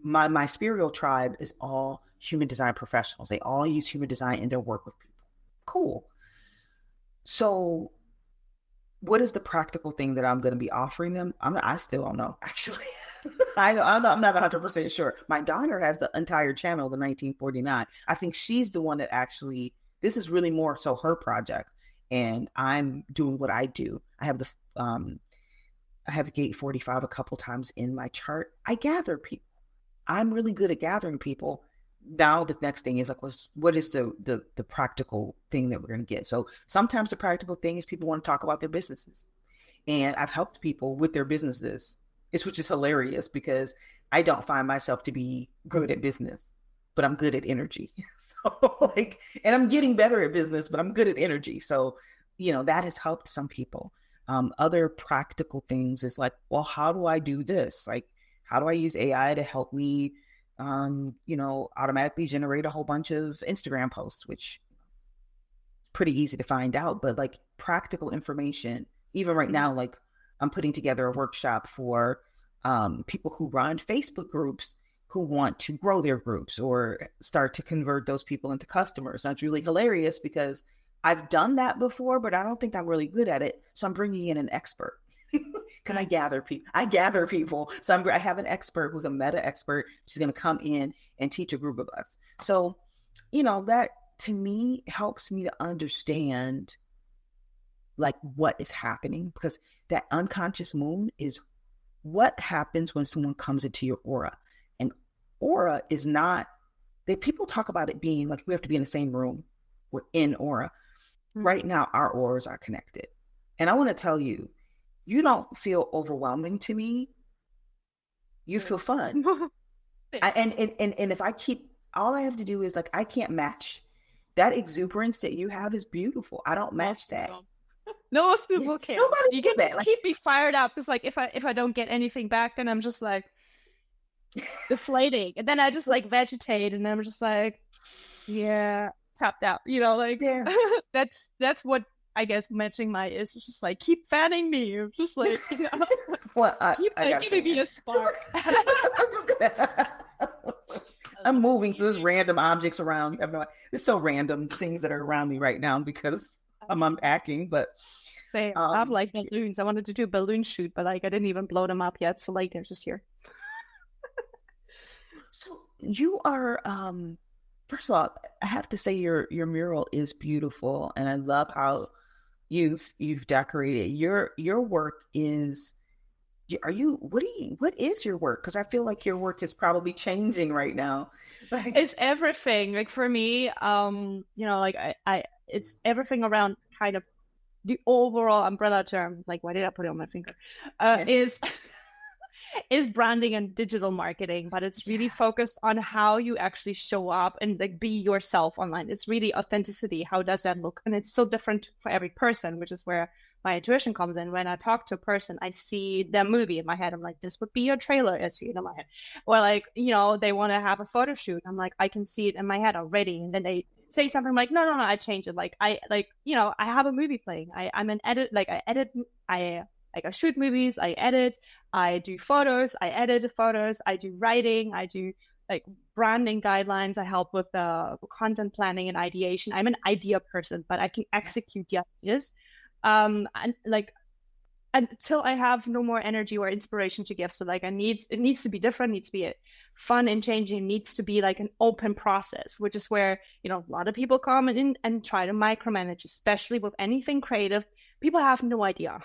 S1: my spiritual tribe is all human design professionals. They all use human design in their work with people. Cool. So what is the practical thing that I'm going to be offering them? I still don't know, actually. I'm not 100% sure. My daughter has the entire channel, the 1949. I think she's the one that actually, this is really more so her project. And I'm doing what I do. I have gate 45 a couple times in my chart. I gather people. I'm really good at gathering people. Now the next thing is like, what is the practical thing that we're going to get? So sometimes the practical thing is people want to talk about their businesses. And I've helped people with their businesses, which is hilarious because I don't find myself to be good at business, but I'm good at energy. So and I'm getting better at business, but I'm good at energy. So, that has helped some people. Other practical things is like, well, how do I do this? Like, how do I use AI to help me automatically generate a whole bunch of Instagram posts, which is pretty easy to find out, but like practical information, even right now, like I'm putting together a workshop for people who run Facebook groups who want to grow their groups or start to convert those people into customers. That's really hilarious because I've done that before, but I don't think I'm really good at it. So I'm bringing in an expert. Because I gather people. So I have an expert who's a meta expert. She's going to come in and teach a group of us. So, that to me helps me to understand like what is happening, because that unconscious moon is what happens when someone comes into your aura. And aura is not, people talk about it being like we have to be in the same room. We're in aura. Right now, our auras are connected. And I want to tell you, you don't feel overwhelming to me. You feel fun. And if I keep, all I have to do is like, I can't match that exuberance that you have is beautiful. I don't match that.
S2: No people can.
S1: Nobody
S2: you can
S1: that.
S2: Just like, keep me fired up. Because like if I don't get anything back, then I'm just like deflating, and then I just like vegetate, and I'm just like, yeah, tapped out. That's what I guess matching my is just like keep fanning me. I'm just like
S1: well,
S2: keep giving me a spark.
S1: I'm moving, so there's random objects around. It's so random things that are around me right now because I'm unpacking. But
S2: I have like balloons. I wanted to do a balloon shoot, but like I didn't even blow them up yet. So like they're just here.
S1: So you are, first of all, I have to say your mural is beautiful, and I love how you've decorated. Your work is. What is your work? Because I feel like your work is probably changing right now.
S2: It's everything. Like for me, it's everything around kind of the overall umbrella term. Like, why did I put it on my finger? Is branding and digital marketing, but it's really focused on how you actually show up and like be yourself online. It's really authenticity. How does that look? And it's so different for every person, which is where my intuition comes in. When I talk to a person, I see their movie in my head. I'm like, this would be your trailer. I see it in my head. Or like, they want to have a photo shoot. I'm like, I can see it in my head already. And then they say something like, no, I change it. Like, I have a movie playing. I'm an edit. Like I edit, I shoot movies, I edit, I do photos, I edit the photos, I do writing, I do like branding guidelines. I help with the content planning and ideation. I'm an idea person, but I can execute the ideas. And like until I have no more energy or inspiration to give. So like it needs to be different, needs to be fun and changing, needs to be like an open process, which is where, a lot of people come in and try to micromanage, especially with anything creative. People have no idea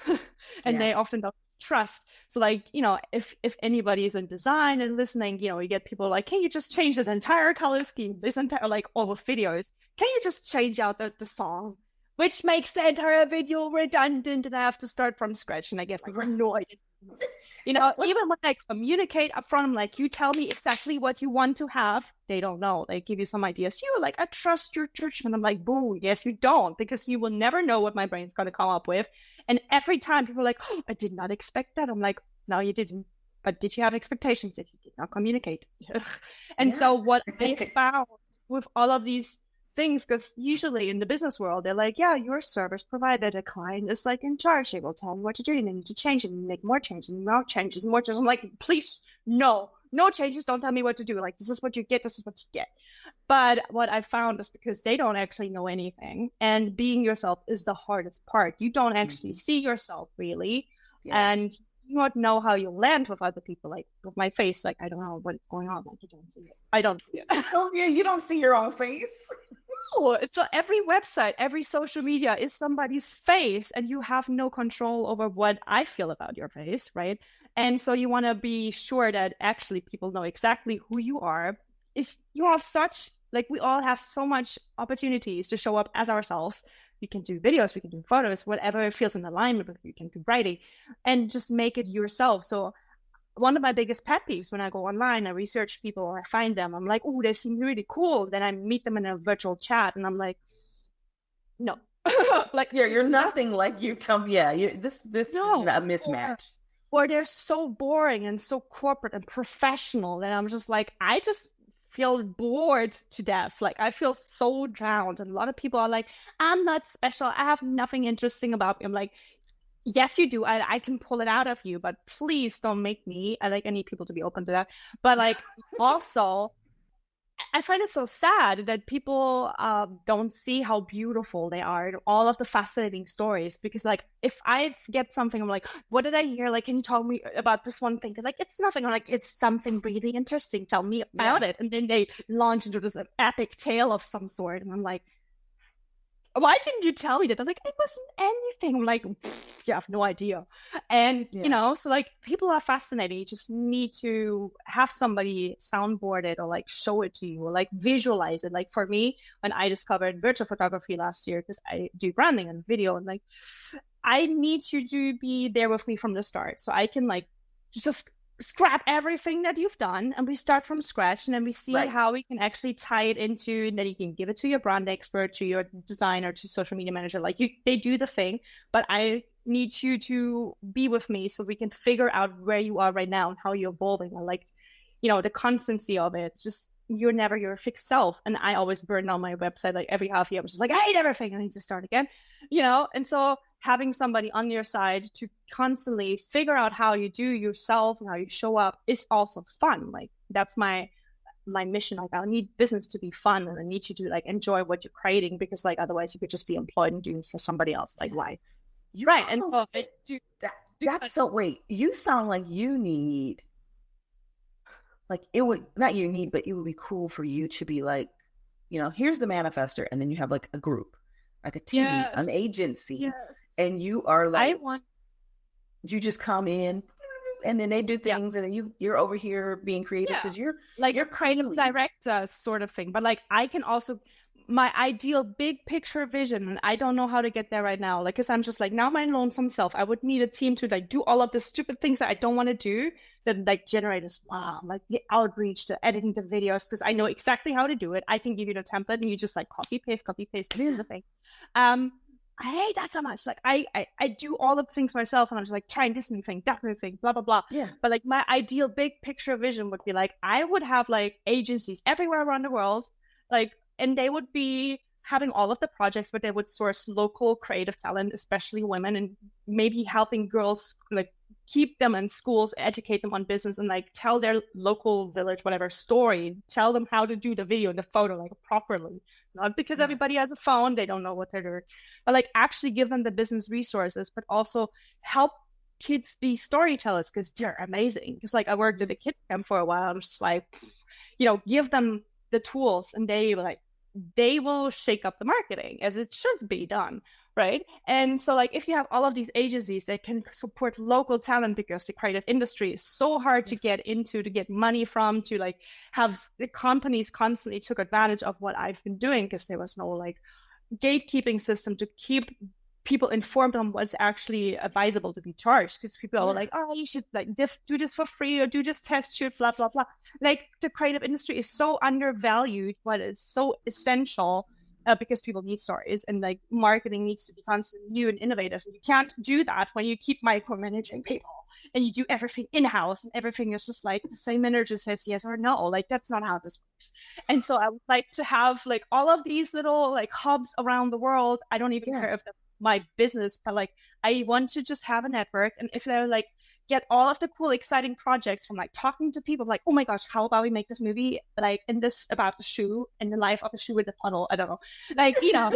S2: and they often don't trust. So like, if anybody is in design and listening, you get people like, can you just change this entire color scheme, this entire, like all the videos, can you just change out the song, which makes the entire video redundant and I have to start from scratch. And I get like annoyed. Even when I communicate up front, I'm like, you tell me exactly what you want to have. They don't know. They give you some ideas. You're like, I trust your judgment. I'm like, boo, yes, you don't, because you will never know what my brain's going to come up with. And every time people are like, oh, I did not expect that. I'm like, no, you didn't. But did you have expectations that you did not communicate? And so what I found with all of these things, because usually in the business world, they're like, yeah, you're a service provider. The client is like in charge. They will tell you what to do, and then you need to change it and make more changes and more changes and more changes. I'm like, please, no changes. Don't tell me what to do. Like, this is what you get. This is what you get. But what I found is because they don't actually know anything, and being yourself is the hardest part. You don't actually see yourself really. Yeah. And you don't know how you land with other people. Like with my face, like, I don't know what's going on. Like, you don't see it. I don't see it.
S1: Oh yeah, you don't see your own face.
S2: So every website, every social media is somebody's face, and you have no control over what I feel about your face, right? And so you want to be sure that actually people know exactly who you are. You have such, like, we all have so much opportunities to show up as ourselves. We can do videos, we can do photos, whatever feels in alignment with you, can do writing, and just make it yourself. So one of my biggest pet peeves when I go online, I research people or I find them, I'm like, oh, they seem really cool. Then I meet them in a virtual chat and I'm like, no.
S1: Like, yeah, you're nothing like you come. Yeah, this is a mismatch.
S2: or they're so boring and so corporate and professional that I'm just like, I just feel bored to death. Like, I feel so drowned. And a lot of people are like, I'm not special. I have nothing interesting about me. I'm like, yes, you do. I can pull it out of you, but please don't make me. I need people to be open to that. But like, also, I find it so sad that people don't see how beautiful they are and all of the fascinating stories. Because like, if I get something, I'm like, what did I hear? Like, can you tell me about this one thing? They're like, it's nothing. I'm like, it's something really interesting. Tell me about it. And then they launch into this epic tale of some sort. And I'm like, why didn't you tell me that? They're like, it wasn't anything. I'm like, you have no idea. And, you know, so like, people are fascinating. You just need to have somebody soundboard it or like show it to you or like visualize it. Like for me, when I discovered virtual photography last year, because I do branding and video, and like, I need you to be there with me from the start. So I can like just scrap everything that you've done and we start from scratch, and then we see how we can actually tie it into, and then you can give it to your brand expert, to your designer, to social media manager. Like they do the thing, but I need you to be with me so we can figure out where you are right now and how you're evolving, and like, you know, the constancy of it. Just, you're never your fixed self. And I always burn down my website like every half year. I'm just like, I hate everything, I need to start again, you know. And so having somebody on your side to constantly figure out how you do yourself and how you show up is also fun. Like, that's my mission. Like, I need business to be fun, and I need you to like enjoy what you're creating, because like otherwise you could just be employed and doing for somebody else. Like, why?
S1: You right. And so that's so wait, you sound like you need, like, it would not you need, but it would be cool for you to be like, you know, here's the manifestor, and then you have like a group, like a team, an agency, and you are like, you just come in, and then they do things, and then you're over here being creative because you're like, you're creative
S2: director sort of thing. But like, I can also, my ideal big picture vision, and I don't know how to get there right now. Like, because I'm just like, now my lonesome self, I would need a team to like do all of the stupid things that I don't want to do, that like generate this, like the outreach, the editing the videos, because I know exactly how to do it. I can give you the template, and you just like copy paste the thing. I hate that so much. Like, I do all the things myself, and I'm just like trying this new thing, that new thing, blah blah blah. But like, my ideal big picture vision would be like, I would have like agencies everywhere around the world, like, and they would be having all of the projects, but they would source local creative talent, especially women, and maybe helping girls, like keep them in schools, educate them on business, and like tell their local village, whatever story, tell them how to do the video and the photo like properly. Not because everybody has a phone, they don't know what they're doing, but like actually give them the business resources, but also help kids be storytellers, because they're amazing. Because like, I worked at a kids camp for a while. I'm just like, you know, give them the tools, and they will shake up the marketing as it should be done, right? And so like, if you have all of these agencies that can support local talent, because the creative industry is so hard to get into, to get money from, to like have the companies constantly took advantage of what I've been doing, because there was no like gatekeeping system to keep people informed on what's actually advisable to be charged, because people are like, oh, you should like do this for free, or do this test shoot, blah blah blah. Like, the creative industry is so undervalued, but it's so essential, because people need stories, and like, marketing needs to be constantly new and innovative. And you can't do that when you keep micromanaging people and you do everything in-house, and everything is just like the same manager says yes or no. Like, that's not how this works. And so I would like to have like all of these little like hubs around the world. I don't even care if they're my business, but like, I want to just have a network. And if they're like, get all of the cool, exciting projects from like talking to people like, oh my gosh, how about we make this movie like in this about the shoe and the life of a shoe with a puddle? I don't know, like, you know,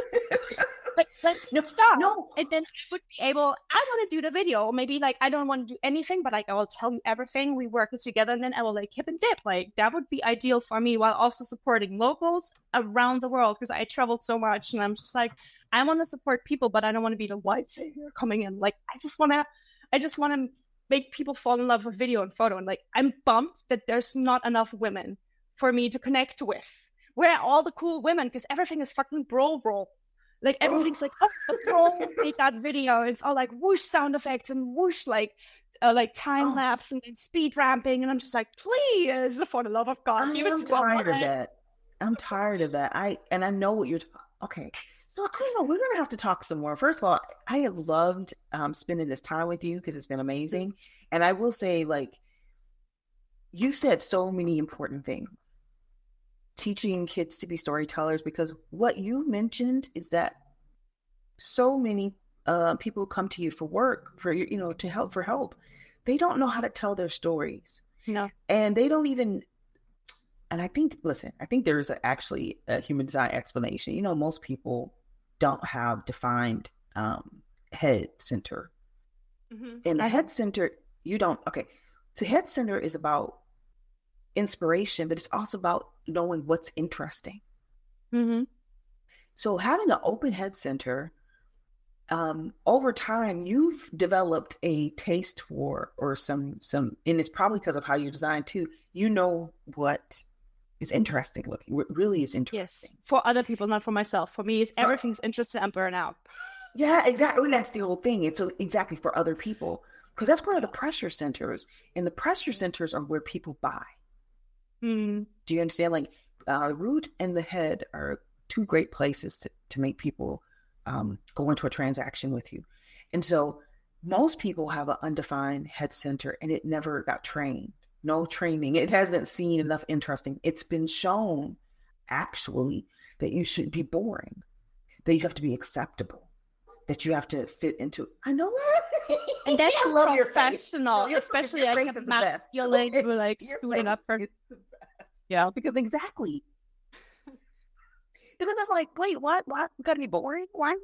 S2: like no stop. No, and then I would be able, I want to do the video. Maybe like, I don't want to do anything, but like, I will tell you everything. We work it together, and then I will like hip and dip. Like, that would be ideal for me, while also supporting locals around the world, because I traveled so much, and I'm just like, I want to support people, but I don't want to be the white savior coming in. Like, I just want to make people fall in love with video and photo. And like, I'm bummed that there's not enough women for me to connect with. Where are all the cool women? Because everything is fucking bro. Like, everything's like, oh, the bro made that video. It's all like whoosh sound effects and whoosh like time lapse and speed ramping. And I'm just like, please, for the love of God,
S1: I'm tired of that. I know what you're talking. Okay. So I don't know. We're going to have to talk some more. First of all, I have loved spending this time with you because it's been amazing. And I will say, like, you said so many important things. Teaching kids to be storytellers, because what you mentioned is that so many people come to you for work, for to help, for help. They don't know how to tell their stories.
S2: No.
S1: And they don't even. And I think, listen, I think there's actually a human design explanation. Most people don't have defined head center.
S2: Mm-hmm.
S1: And the head center, you don't. Okay, the head center is about inspiration, but it's also about knowing what's interesting.
S2: Mm-hmm.
S1: So having an open head center, over time, you've developed a taste for, or some, and it's probably because of how you're designed too. What is interesting looking, what really is interesting.
S2: Yes, for other people, not for myself. For me, it's everything's interesting and burn out.
S1: Yeah, exactly. And that's the whole thing. It's exactly for other people, because that's where the pressure centers, and the pressure centers are where people buy.
S2: Mm.
S1: Do you understand? Like, root and the head are two great places to make people go into a transaction with you. And so most people have an undefined head center, and it never got trained. No training. It hasn't seen enough interesting. It's been shown, actually, that you should be boring, that you have to be acceptable, that you have to fit into. I know that.
S2: And that's
S1: I love
S2: professional, especially
S1: your
S2: like
S1: face
S2: a
S1: is the best.
S2: masculine, we're like suiting up for.
S1: Yeah, because exactly. Because it's like, wait, what? What? We gotta be boring? Why?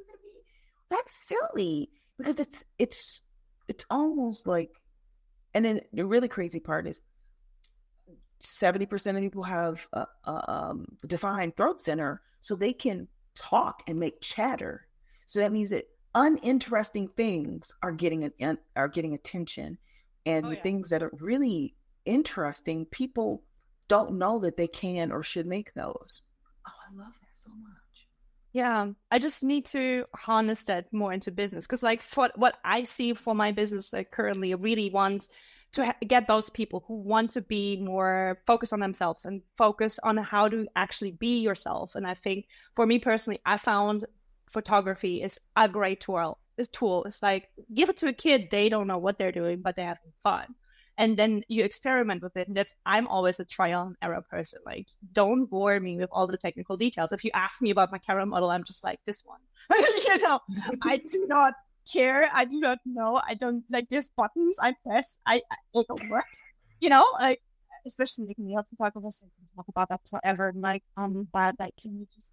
S1: That's silly. Because it's almost like, and then the really crazy part is 70% of people have a defined throat center, so they can talk and make chatter. So that means that uninteresting things are getting attention, and the things that are really interesting, people don't know that they can or should make those. Oh, I love that so much.
S2: Yeah, I just need to harness that more into business, because like for what I see for my business, I currently really want to get those people who want to be more focused on themselves and focus on how to actually be yourself. And I think for me personally, I found photography is a great tool. It's like, give it to a kid, they don't know what they're doing, but they're having fun. And then you experiment with it. And I'm always a trial and error person. Like, don't bore me with all the technical details. If you ask me about my camera model, I'm just like, this one. I do not care. I do not know. I don't like, there's buttons I press. It don't work. Like, especially like male photographers, I can talk about that forever. Like, but like, can you just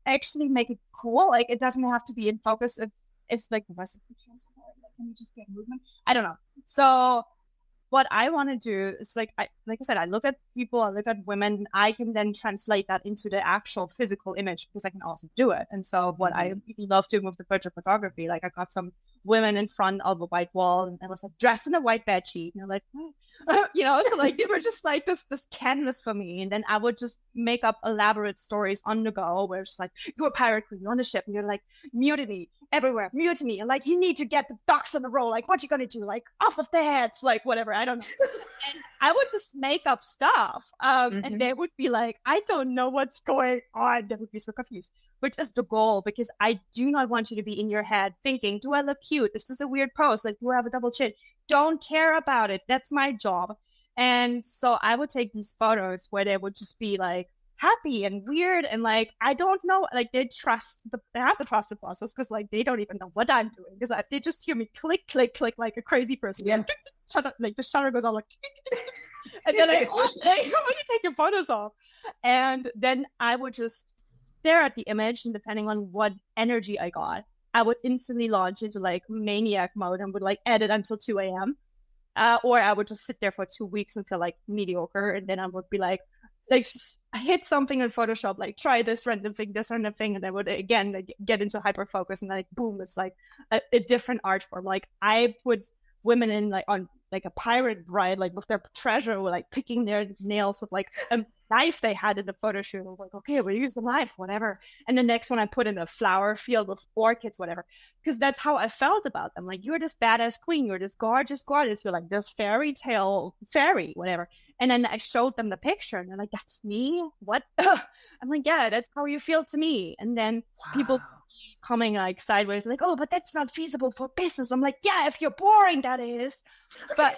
S2: actually make it cool? Like, it doesn't have to be in focus. It's like the rest of the pictures. Like, can you just get movement? I don't know. So what I want to do is like I said, I look at people, I look at women, I can then translate that into the actual physical image, because I can also do it. And so what I really love doing with the portrait photography, like I got some women in front of a white wall, and I was like dressed in a white bed sheet, and they're like, so like they were just like this canvas for me. And then I would just make up elaborate stories on the go, where it's like, you're a pirate queen, you're on the ship, and you're like, mutiny everywhere, mutiny, and like, you need to get the ducks on the roll, like, what you gonna do, like, off of their heads, like, whatever, I don't know. And I would just make up stuff, and they would be like, I don't know what's going on. They would be so confused, which is the goal, because I do not want you to be in your head thinking, do I look cute? Is this a weird pose? Like, do I have a double chin? Don't care about it. That's my job. And so I would take these photos where they would just be like happy and weird, and like, I don't know, like, they have to trust the process, because like they don't even know what I'm doing, because they just hear me click like a crazy person.
S1: Yeah.
S2: Shut up, like the shutter goes on, like and then I would take your photos off, and then I would just stare at the image, and depending on what energy I got, I would instantly launch into like maniac mode and would like edit until 2 a.m. Or I would just sit there for 2 weeks until like mediocre, and then I would be like just hit something in Photoshop, like try this random thing, and I would again like, get into hyper focus, and like boom, it's like a different art form. Like, I put women in like on like a pirate bride, like with their treasure, or like picking their nails with like a knife they had in the photo shoot. I was like, okay, we'll use the knife, whatever. And the next one I put in a flower field with orchids, whatever, because that's how I felt about them. Like, you're this badass queen, you're this gorgeous, you're like this fairy tale fairy, whatever. And then I showed them the picture and they're like, that's me? What? I'm like, yeah, that's how you feel to me. And then people coming like sideways, like, oh, but that's not feasible for business. I'm like, yeah, if you're boring, that is. But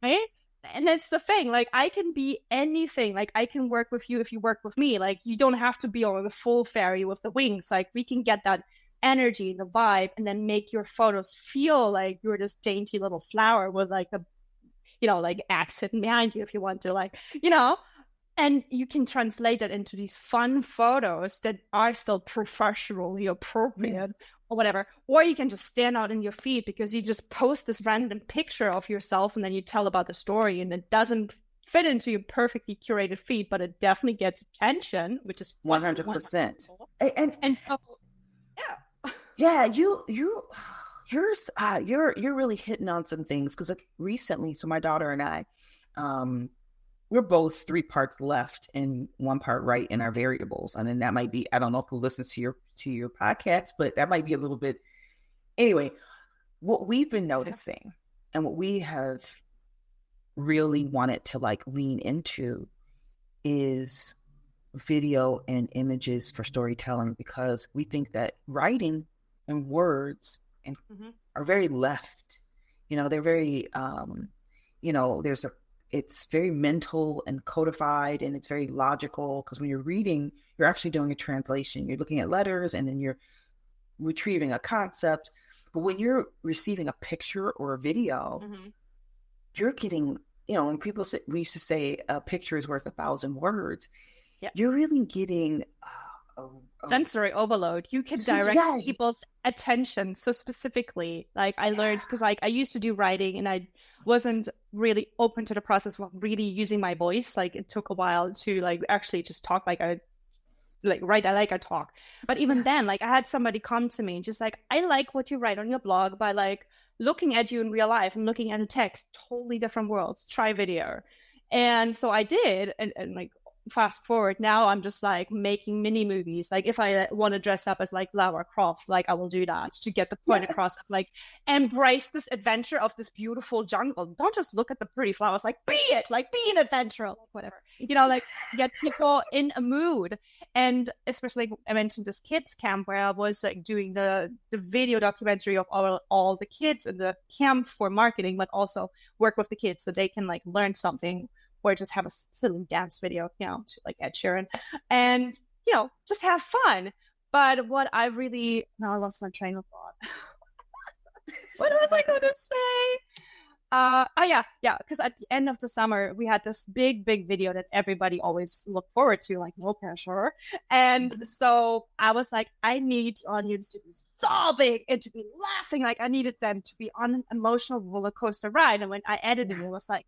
S2: right? And that's the thing. Like, I can be anything. Like, I can work with you if you work with me. Like, you don't have to be on the full fairy with the wings. Like, we can get that energy, the vibe, and then make your photos feel like you're this dainty little flower with like a, like axe hidden behind you if you want to, like, and you can translate it into these fun photos that are still professionally appropriate or whatever. Or you can just stand out in your feed because you just post this random picture of yourself and then you tell about the story, and it doesn't fit into your perfectly curated feed, but it definitely gets attention, which is
S1: 100%.
S2: And so,
S1: yeah, you're really hitting on some things, because like recently, so my daughter and I, we're both 3 parts left and 1 part right in our variables. And then that might be, I don't know who listens to your podcast, but that might be a little bit. Anyway, what we've been noticing and what we have really wanted to like lean into is video and images for storytelling, because we think that writing and words and are very left. They're very, it's very mental and codified, and it's very logical, because when you're reading, you're actually doing a translation. You're looking at letters and then you're retrieving a concept. But when you're receiving a picture or a video, you're getting, when people say, we used to say a picture is worth 1,000 words.
S2: Yep.
S1: You're really getting
S2: sensory overload. You can direct people's attention so specifically. Like I learned, because like I used to do writing and I wasn't really open to the process of really using my voice. Like it took a while to like actually just talk like I talk. But even then, like I had somebody come to me and just like, I like what you write on your blog, by like looking at you in real life and looking at the text, totally different worlds. Try video. And so I did, and like fast forward, now I'm just like making mini movies. Like if I want to dress up as like Lara Croft, like I will do that to get the point across of like, embrace this adventure of this beautiful jungle. Don't just look at the pretty flowers, like be an adventurer, like whatever, like get people in a mood. And especially I mentioned this kids camp where I was like doing the video documentary of all the kids in the camp for marketing, but also work with the kids so they can like learn something, or just have a silly dance video, to like Ed Sheeran, and, just have fun. But what I really, now I lost my train of thought. What was I going to say? Because at the end of the summer, we had this big video that everybody always looked forward to, like no pressure. And so I was like, I need the audience to be sobbing and to be laughing. Like I needed them to be on an emotional roller coaster ride. And when I edited it, it was like,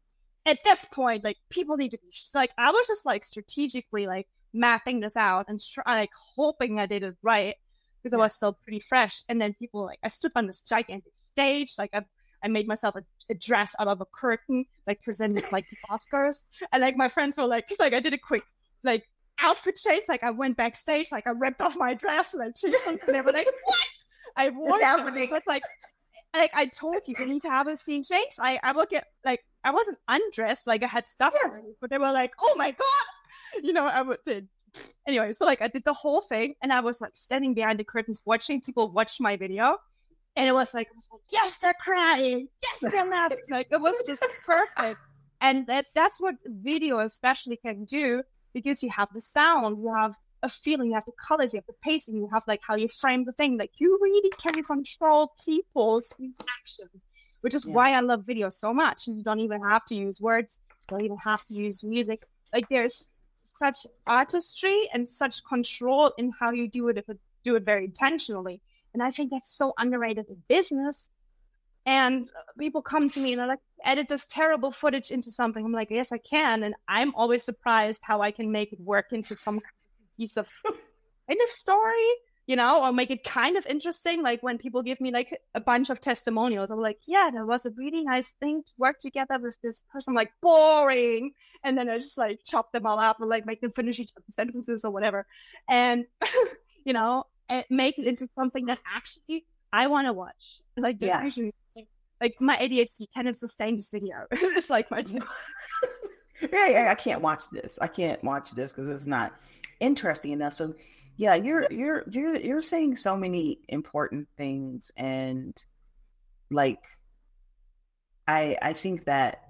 S2: at this point, like people need to be like, I was just like strategically like mapping this out and like hoping I did it right, because I was still pretty fresh. And then people, like, I stood on this gigantic stage, like I made myself a dress out of a curtain, like presented like the Oscars, and like my friends were like, I did a quick like outfit change, like I went backstage, like I ripped off my dress and I changed something. They were like, what? I wore it, but like I told you need to have a scene change. I will get like, I wasn't undressed, like I had stuff on, but they were like, oh my God, I did. Anyway, so like I did the whole thing, and I was like standing behind the curtains watching people watch my video, and it was like, yes, they're crying, yes, they're laughing. Like it was just perfect. And that's what video especially can do, because you have the sound, you have a feeling, you have the colors, you have the pacing, you have like how you frame the thing. Like you really can control people's reactions, which is why I love video so much. You don't even have to use words. You don't even have to use music. Like there's such artistry and such control in how you do it if you do it very intentionally. And I think that's so underrated in business. And people come to me and they're like, edit this terrible footage into something. I'm like, yes, I can. And I'm always surprised how I can make it work into some piece of kind of story, or make it kind of interesting. Like when people give me like a bunch of testimonials, I'm like, yeah, that was a really nice thing to work together with this person. I'm like, boring. And then I just like chop them all up and like make them finish each of the sentences or whatever. And, and make it into something that actually I want to watch. Like, usually like my ADHD cannot sustain this video. It's like my
S1: Yeah, I can't watch this. I can't watch this because it's not interesting enough. So yeah, you're saying so many important things, and like I think that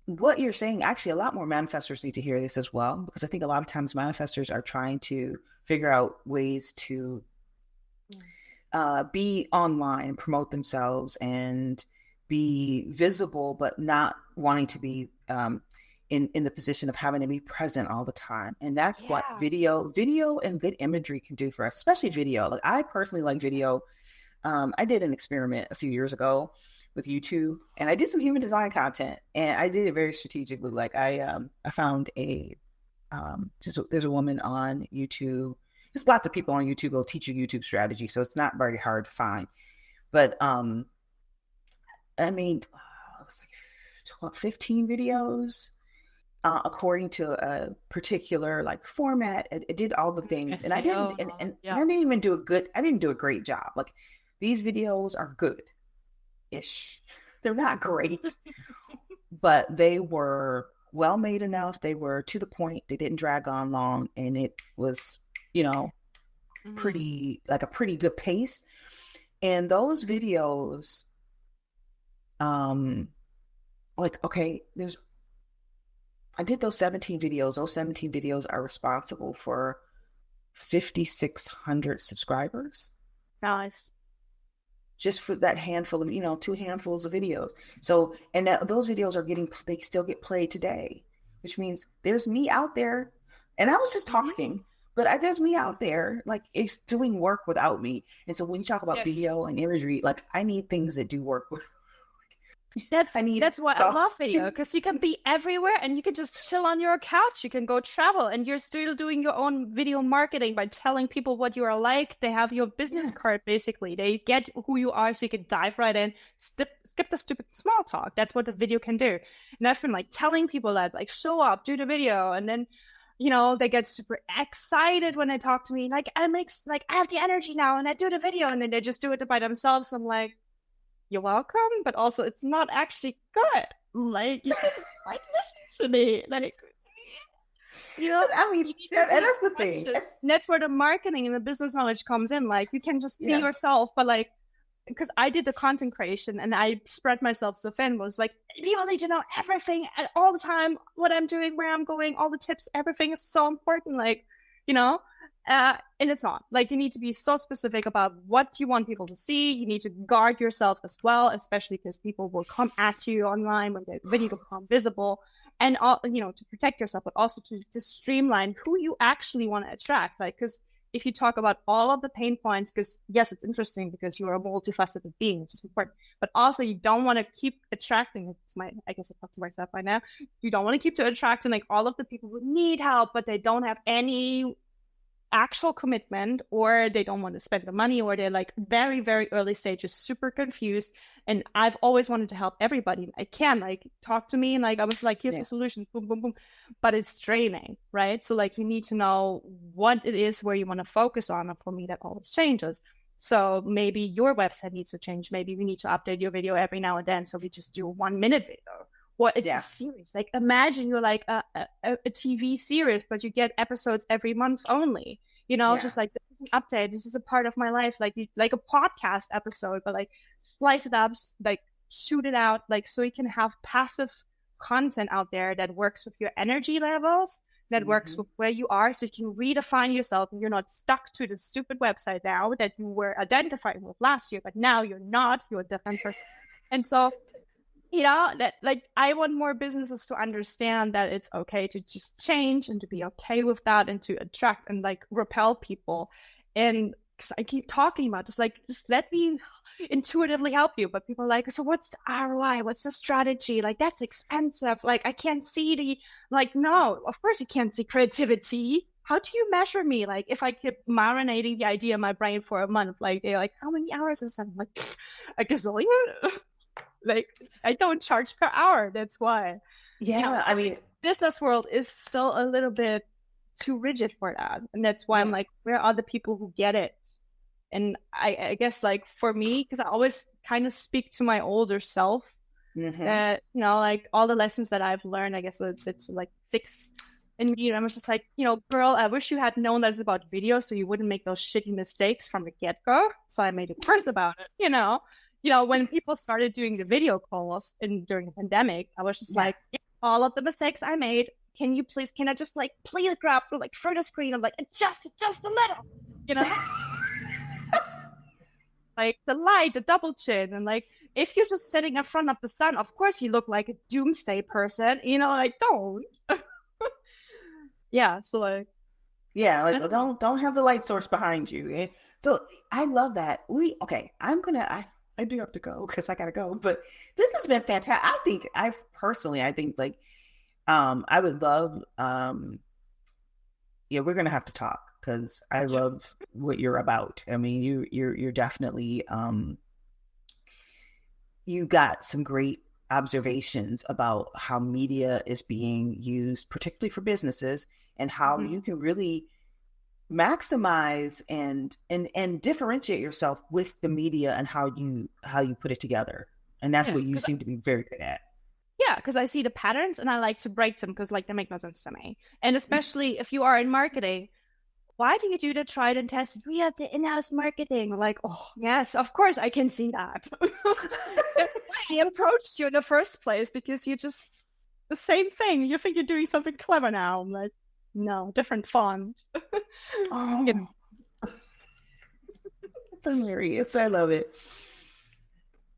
S1: what you're saying, actually a lot more manifestors need to hear this as well, because I think a lot of times manifestors are trying to figure out ways to be online, promote themselves, and be visible, but not wanting to be in the position of having to be present all the time. And that's what video and good imagery can do for us, especially video. Like I personally like video. I did an experiment a few years ago with YouTube, and I did some human design content, and I did it very strategically. Like I found there's a woman on YouTube. There's lots of people on YouTube will teach you YouTube strategy, so it's not very hard to find. But I mean, it was like 15 videos according to a particular like format. It did all the things, and I didn't, and I didn't even do I didn't do a great job. Like these videos are good-ish. They're not great, but they were well made enough. They were to the point. They didn't drag on long, and it was, pretty a pretty good pace. And those videos, I did those 17 videos. Those 17 videos are responsible for 5,600 subscribers.
S2: Nice.
S1: Just for that handful of, 2 handfuls of videos. So, and those videos they still get played today, which means there's me out there, and I was just talking, but there's me out there, like it's doing work without me. And so when you talk about video and imagery, like I need things that do work with.
S2: That's why I love video, because you can be everywhere and you can just chill on your couch. You can go travel and you're still doing your own video marketing by telling people what you are like. They have your business card, basically. They get who you are, so you can dive right in, skip the stupid small talk. That's what the video can do. And I've been like telling people that, like, show up, do the video, and then they get super excited when they talk to me. Like, I have the energy now and I do the video, and then they just do it by themselves. I'm like, you're welcome, but also it's not actually good. Like, listen to me. Like,
S1: I mean, that's the thing.
S2: And that's where the marketing and the business knowledge comes in. Like, you can just be yourself, but like, because I did the content creation and I spread myself so thin, was like, people need to know everything all the time, what I'm doing, where I'm going, all the tips, everything is so important. Like, and it's not. Like, you need to be so specific about what you want people to see. You need to guard yourself as well, especially because people will come at you online when the video become visible, and to protect yourself, but also to streamline who you actually want to attract. Like, because if you talk about all of the pain points, because yes, it's interesting because you're a multifaceted being, which is important, but also you don't want to keep attracting. I guess I talked to myself by now. You don't want to keep attracting like all of the people who need help, but they don't have any actual commitment, or they don't want to spend the money, or they're like very, very early stages, super confused. And I've always wanted to help everybody. I can, like, talk to me, and like I was like, here's the solution, boom, boom, boom. But it's draining, right? So like, you need to know what it is where you want to focus on. And for me, that always changes. So maybe your website needs to change. Maybe we need to update your video every now and then, so we just do a 1-minute video. Well, it's a series. Like, imagine you're like a TV series, but you get episodes every month only. Just like, this is an update. This is a part of my life, like a podcast episode, but like slice it up, like shoot it out, like so you can have passive content out there that works with your energy levels, that works with where you are, so you can redefine yourself, and you're not stuck to the stupid website now that you were identifying with last year, but now you're not. You're a different person. And so that, like, I want more businesses to understand that it's okay to just change, and to be okay with that, and to attract and like repel people. And I keep talking about just let me intuitively help you, but people are like, so what's the ROI? What's the strategy? Like, that's expensive. Like, I can't see no, of course you can't see creativity. How do you measure me? Like, if I keep marinating the idea in my brain for a month, like, they're like, how many hours is that? Like, a gazillion. Like, I don't charge per hour. That's why.
S1: Yeah, I mean,
S2: business world is still a little bit too rigid for that, and that's why I'm like, where are the people who get it? And I guess like for me, because I always kind of speak to my older self, that, you know, like all the lessons that I've learned, I guess it's like 6 in me. And I was just like, you know, girl, I wish you had known that it's about video so you wouldn't make those shitty mistakes from the get-go. So I made a course about it, you know. You know, when people started doing the video calls during the pandemic, I was just like, all of the mistakes I made, can I just like please grab like through the screen and like adjust it just a little, you know? Like the light, the double chin, and like if you're just sitting in front of the sun, of course you look like a doomsday person, you know, like don't. Yeah, so like
S1: like don't have the light source behind you. So I love that. I do have to go because I gotta go, but this has been fantastic. I think like I would love we're gonna have to talk because I love what you're about. I mean, you're definitely you got some great observations about how media is being used, particularly for businesses, and how you can really maximize and differentiate yourself with the media and how you put it together. And that's what you seem to be very good at.
S2: Yeah, because I see the patterns and I like to break them because like they make no sense to me. And especially if you are in marketing, why do you do the tried and tested? We have the in-house marketing. Like, oh yes, of course I can see that. That's why I approached you in the first place, because you just the same thing. You think you're doing something clever now. I'm like, no, different font.
S1: Oh, you know. It's hilarious. I love it.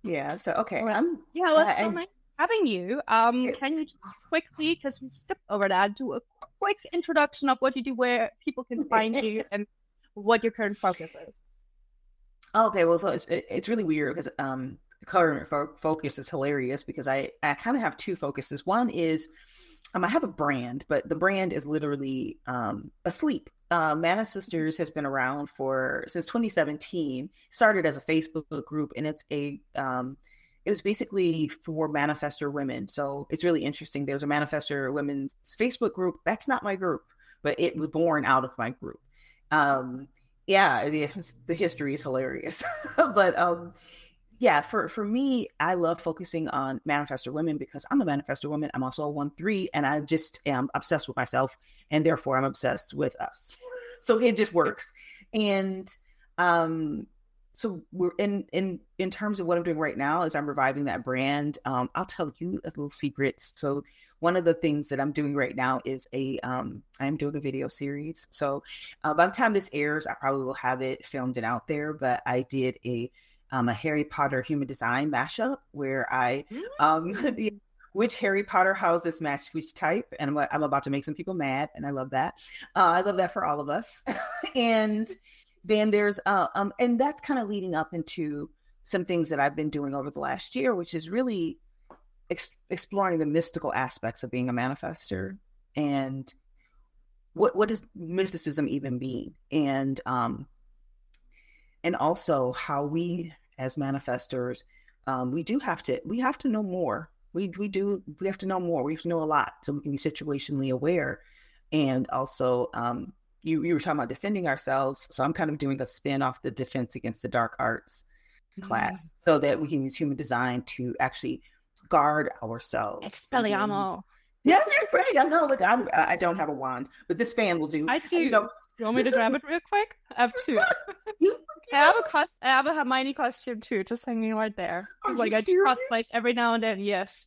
S1: Yeah. So okay.
S2: Well, so nice having you. Can you just quickly, because we skipped over that, do a quick introduction of what you do, where people can find you, and what your current focus is?
S1: Okay. Well, so it's really weird because current focus is hilarious because I kind of have two focuses. One is I have a brand, but the brand is literally asleep. Manifestors has been around since 2017. Started as a Facebook group, and it was basically for manifestor women. So it's really interesting. There's a manifestor women's Facebook group. That's not my group, but it was born out of my group. The history is hilarious, but for me, I love focusing on manifestor women because I'm a manifestor woman. I'm also a 1-3, and I just am obsessed with myself, and therefore I'm obsessed with us. So it just works. And so we're in terms of what I'm doing right now is I'm reviving that brand. I'll tell you a little secret. So one of the things that I'm doing right now is I'm doing a video series. So by the time this airs, I probably will have it filmed and out there. But I did a Harry Potter human design mashup where I which Harry Potter houses match which type, and I'm about to make some people mad, and I love that. I love that for all of us. And then there's and that's kind of leading up into some things that I've been doing over the last year, which is really exploring the mystical aspects of being a manifestor and what does mysticism even mean, and also how we as manifestors we have to know more. We have to know more. We have to know a lot so we can be situationally aware. And also you were talking about defending ourselves, so I'm kind of doing a spin off the defense against the dark arts class so that we can use human design to actually guard ourselves.
S2: Expelliarmus.
S1: Yes, you're right. I know. Look, I don't have a wand, but this fan will do.
S2: I do. You want me to grab it real quick? I have two. I have a Hermione costume too, just hanging right there. Like I do cosplay every now and then. Yes.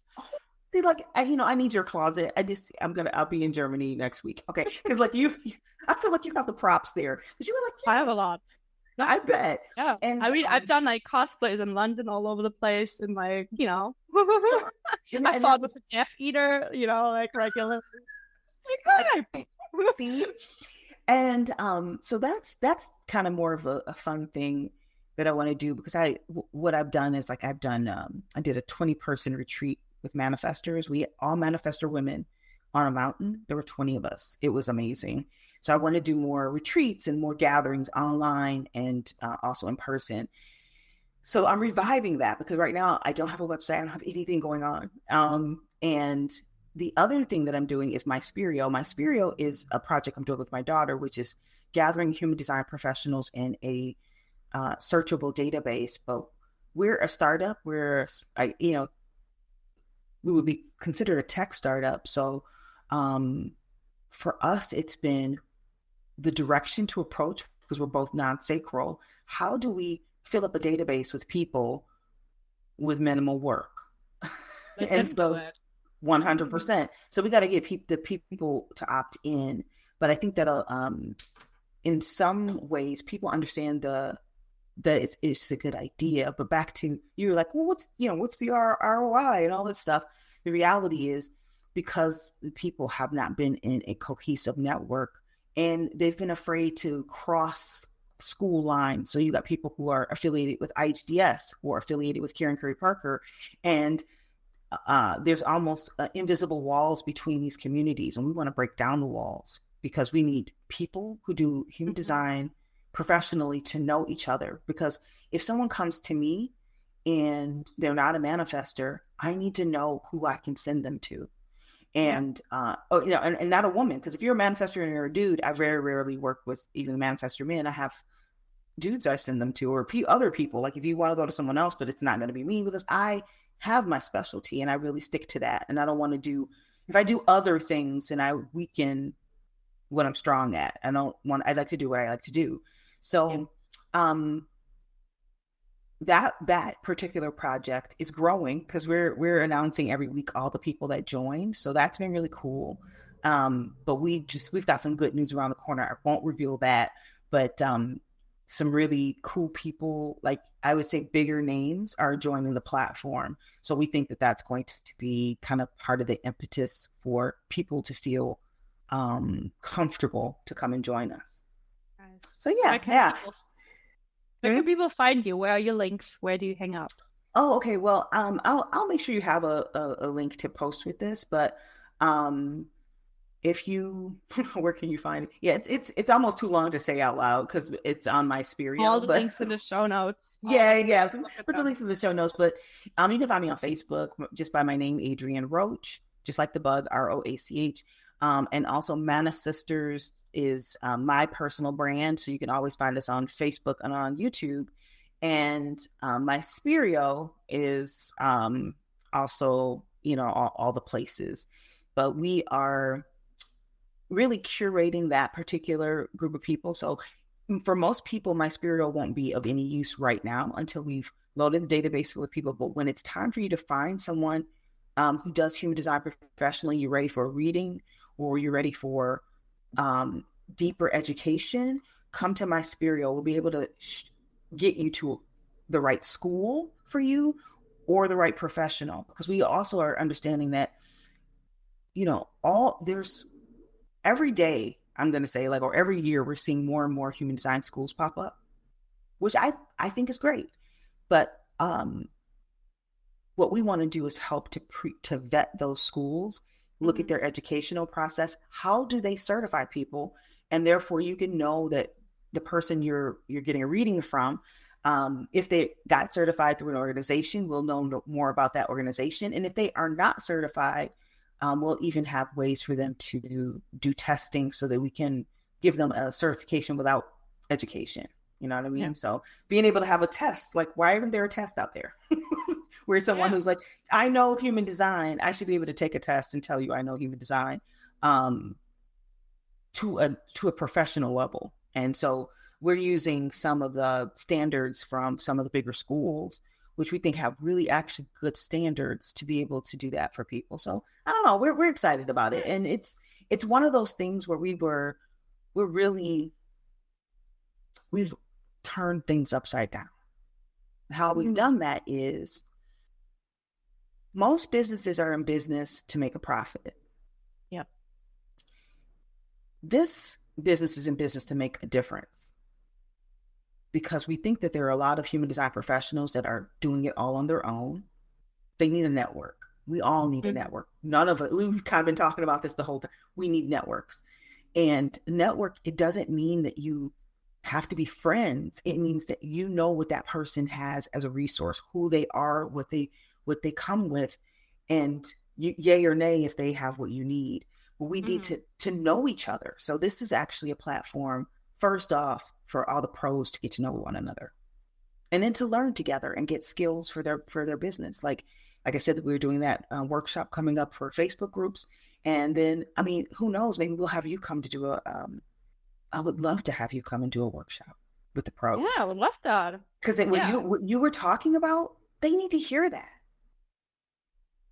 S1: See, like I need your closet. I'll be in Germany next week. Okay, because like I feel like you have the props there. Because you were like,
S2: I have a lot.
S1: I bet.
S2: Yeah. And I mean, I've done like cosplays in London all over the place, and like I fought with a Death Eater, like regular.
S1: See, and so that's kind of more of a fun thing that I want to do because what I've done is like I did a 20-person retreat with manifestors. We all manifestor women on a mountain. There were 20 of us. It was amazing. So I want to do more retreats and more gatherings online and also in person. So I'm reviving that because right now I don't have a website. I don't have anything going on. And the other thing that I'm doing is MySpirio. MySpirio is a project I'm doing with my daughter, which is gathering human design professionals in a searchable database, but we're a startup. We would be considered a tech startup. So for us, it's been the direction to approach, because we're both non-sacral. How do we fill up a database with people with minimal work? And so 100%. So we got to get the people to opt in. But I think that in some ways people understand that it's a good idea. But back to, you're like, well, what's the ROI and all that stuff. The reality is, because people have not been in a cohesive network, and they've been afraid to cross school lines. So you got people who are affiliated with IHDS, who are affiliated with Karen Curry Parker, and there's almost invisible walls between these communities. And we want to break down the walls, because we need people who do human design professionally to know each other. Because if someone comes to me and they're not a manifestor, I need to know who I can send them to. And, and not a woman. Because if you're a manifestor and you're a dude, I very rarely work with even the manifestor men. I have dudes I send them to, or other people. Like if you want to go to someone else, but it's not going to be me, because I have my specialty and I really stick to that. And I don't want to if I do other things and I weaken what I'm strong at, I'd like to do what I like to do. So, that particular project is growing, because we're announcing every week all the people that joined. So that's been really cool. But we've got some good news around the corner. I won't reveal that, but some really cool people, like I would say bigger names, are joining the platform. So we think that that's going to be kind of part of the impetus for people to feel comfortable to come and join us.
S2: Nice.
S1: So yeah.
S2: Where can people find you? Where are your links? Where do you hang out?
S1: Oh, okay. Well, I'll make sure you have a link to post with this, but if you, where can you find it? Yeah, it's almost too long to say out loud, because it's on MySpirio.
S2: All the links in the show notes.
S1: Yeah. So put the links in the show notes, but you can find me on Facebook just by my name, Adrienne Roach, just like the bug, ROACH. And also Manifestors is my personal brand. So you can always find us on Facebook and on YouTube. And MySpirio is also, all the places. But we are really curating that particular group of people. So for most people, MySpirio won't be of any use right now until we've loaded the database full of people. But when it's time for you to find someone who does human design professionally, you're ready for a reading, or you're ready for deeper education, come to MySpirio. We'll be able to get you to the right school for you, or the right professional, because we also are understanding that, there's every day, I'm going to say, or every year, we're seeing more and more human design schools pop up, which I think is great. But what we want to do is help to vet those schools, look at their educational process. How do they certify people? And therefore you can know that the person you're getting a reading from, if they got certified through an organization, we'll know more about that organization. And if they are not certified, we'll even have ways for them to do testing, so that we can give them a certification without education. You know what I mean? Yeah. So being able to have a test, like, why isn't there a test out there? Where someone who's like, I know human design, I should be able to take a test and tell you I know human design to a professional level. And so we're using some of the standards from some of the bigger schools, which we think have really actually good standards, to be able to do that for people. So I don't know, we're excited about it. And it's one of those things where we've turned things upside down. How we've done that is, most businesses are in business to make a profit.
S2: Yep.
S1: This business is in business to make a difference, because we think that there are a lot of human design professionals that are doing it all on their own. They need a network. We all need a network. None of it. We've kind of been talking about this the whole time. We need networks. And network, it doesn't mean that you have to be friends. It means that you know what that person has as a resource, who they are, what they come with, and yay or nay if they have what you need. But we need to know each other. So this is actually a platform, first off, for all the pros to get to know one another. and then to learn together and get skills for their business. Like I said, we were doing that workshop coming up for Facebook groups. And then, I mean, who knows, maybe we'll have you come to do I would love to have you come and do a workshop with the pros.
S2: Yeah, I would love that.
S1: Because what you were talking about, they need to hear that.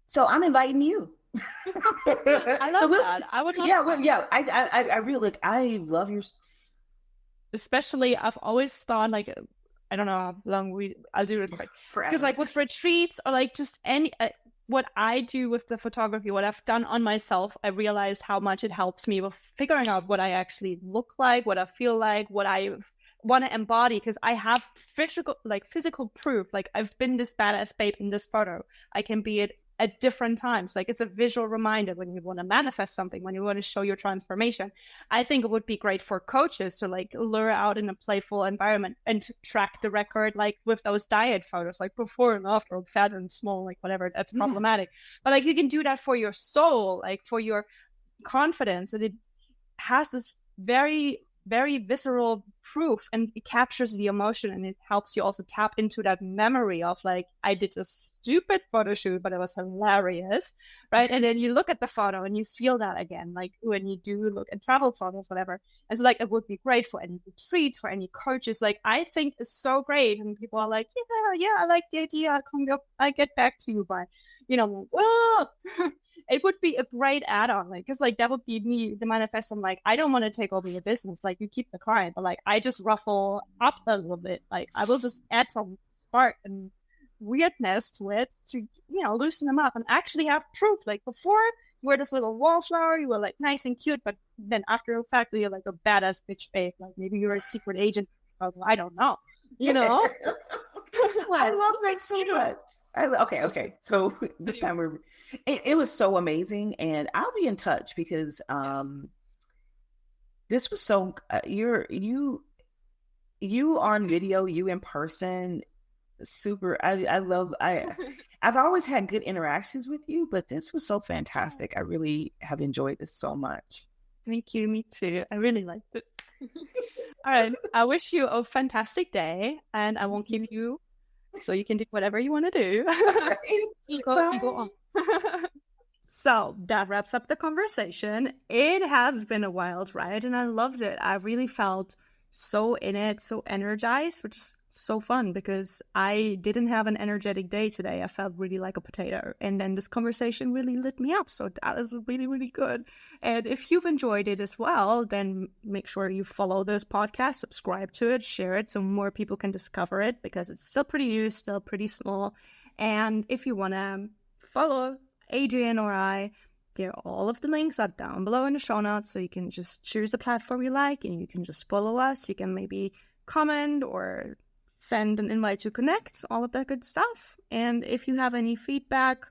S1: So I'm inviting you.
S2: I love that. I would love that.
S1: I really, I love your.
S2: Especially, I've always thought, like, I don't know how long I'll do it quick. Because like with retreats or like just any, what I do with the photography, what I've done on myself, I realized how much it helps me with figuring out what I actually look like, what I feel like, what I want to embody. Because I have physical proof. Like, I've been this badass babe in this photo. I can be it at different times. Like, it's a visual reminder when you want to manifest something, when you want to show your transformation. I think it would be great for coaches to like lure out in a playful environment and to track the record, like with those diet photos, like before and after, fat and small, like whatever, that's problematic. But like, you can do that for your soul, like for your confidence. And it has this very, very visceral proof, and it captures the emotion, and it helps you also tap into that memory of like, I did a stupid photo shoot, but it was hilarious, right? And then you look at the photo and you feel that again, like when you do look at travel photos, whatever. And so like, it would be great for any retreats, for any coaches. Like, I think it's so great, and people are like, yeah, I like the idea. I get back to you by, well, it would be a great add-on, like, because like that would be me, the manifest. I'm like, I don't want to take over your business, like you keep the client, but like I just ruffle up a little bit, like I will just add some spark and weirdness to it to loosen them up and actually have proof. Like, before you were this little wallflower, you were like nice and cute, but then after the fact you're like a badass bitch babe, like maybe you're a secret agent. I don't know.
S1: I love that so much. Okay. So this time it was so amazing, and I'll be in touch because this was so you on video, you in person, super. I've always had good interactions with you, but this was so fantastic. I really have enjoyed this so much.
S2: Thank you. Me too. I really liked it. All right. I wish you a fantastic day, and I won't keep you, so you can do whatever you want to do. You go on. So that wraps up the conversation. It has been a wild ride, and I loved it. I really felt so in it, so energized, which is so fun because I didn't have an energetic day today. I felt really like a potato, and then this conversation really lit me up. So that is really, really good. And if you've enjoyed it as well, then make sure you follow this podcast, subscribe to it, share it so more people can discover it, because it's still pretty new, still pretty small. And if you want to follow Adrienne or I, all of the links are down below in the show notes, so you can just choose a platform you like and you can just follow us. You can maybe comment or send an invite to connect, all of that good stuff. And if you have any feedback,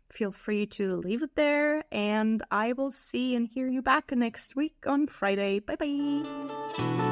S2: feel free to leave it there, and I will see and hear you back next week on Friday. Bye bye.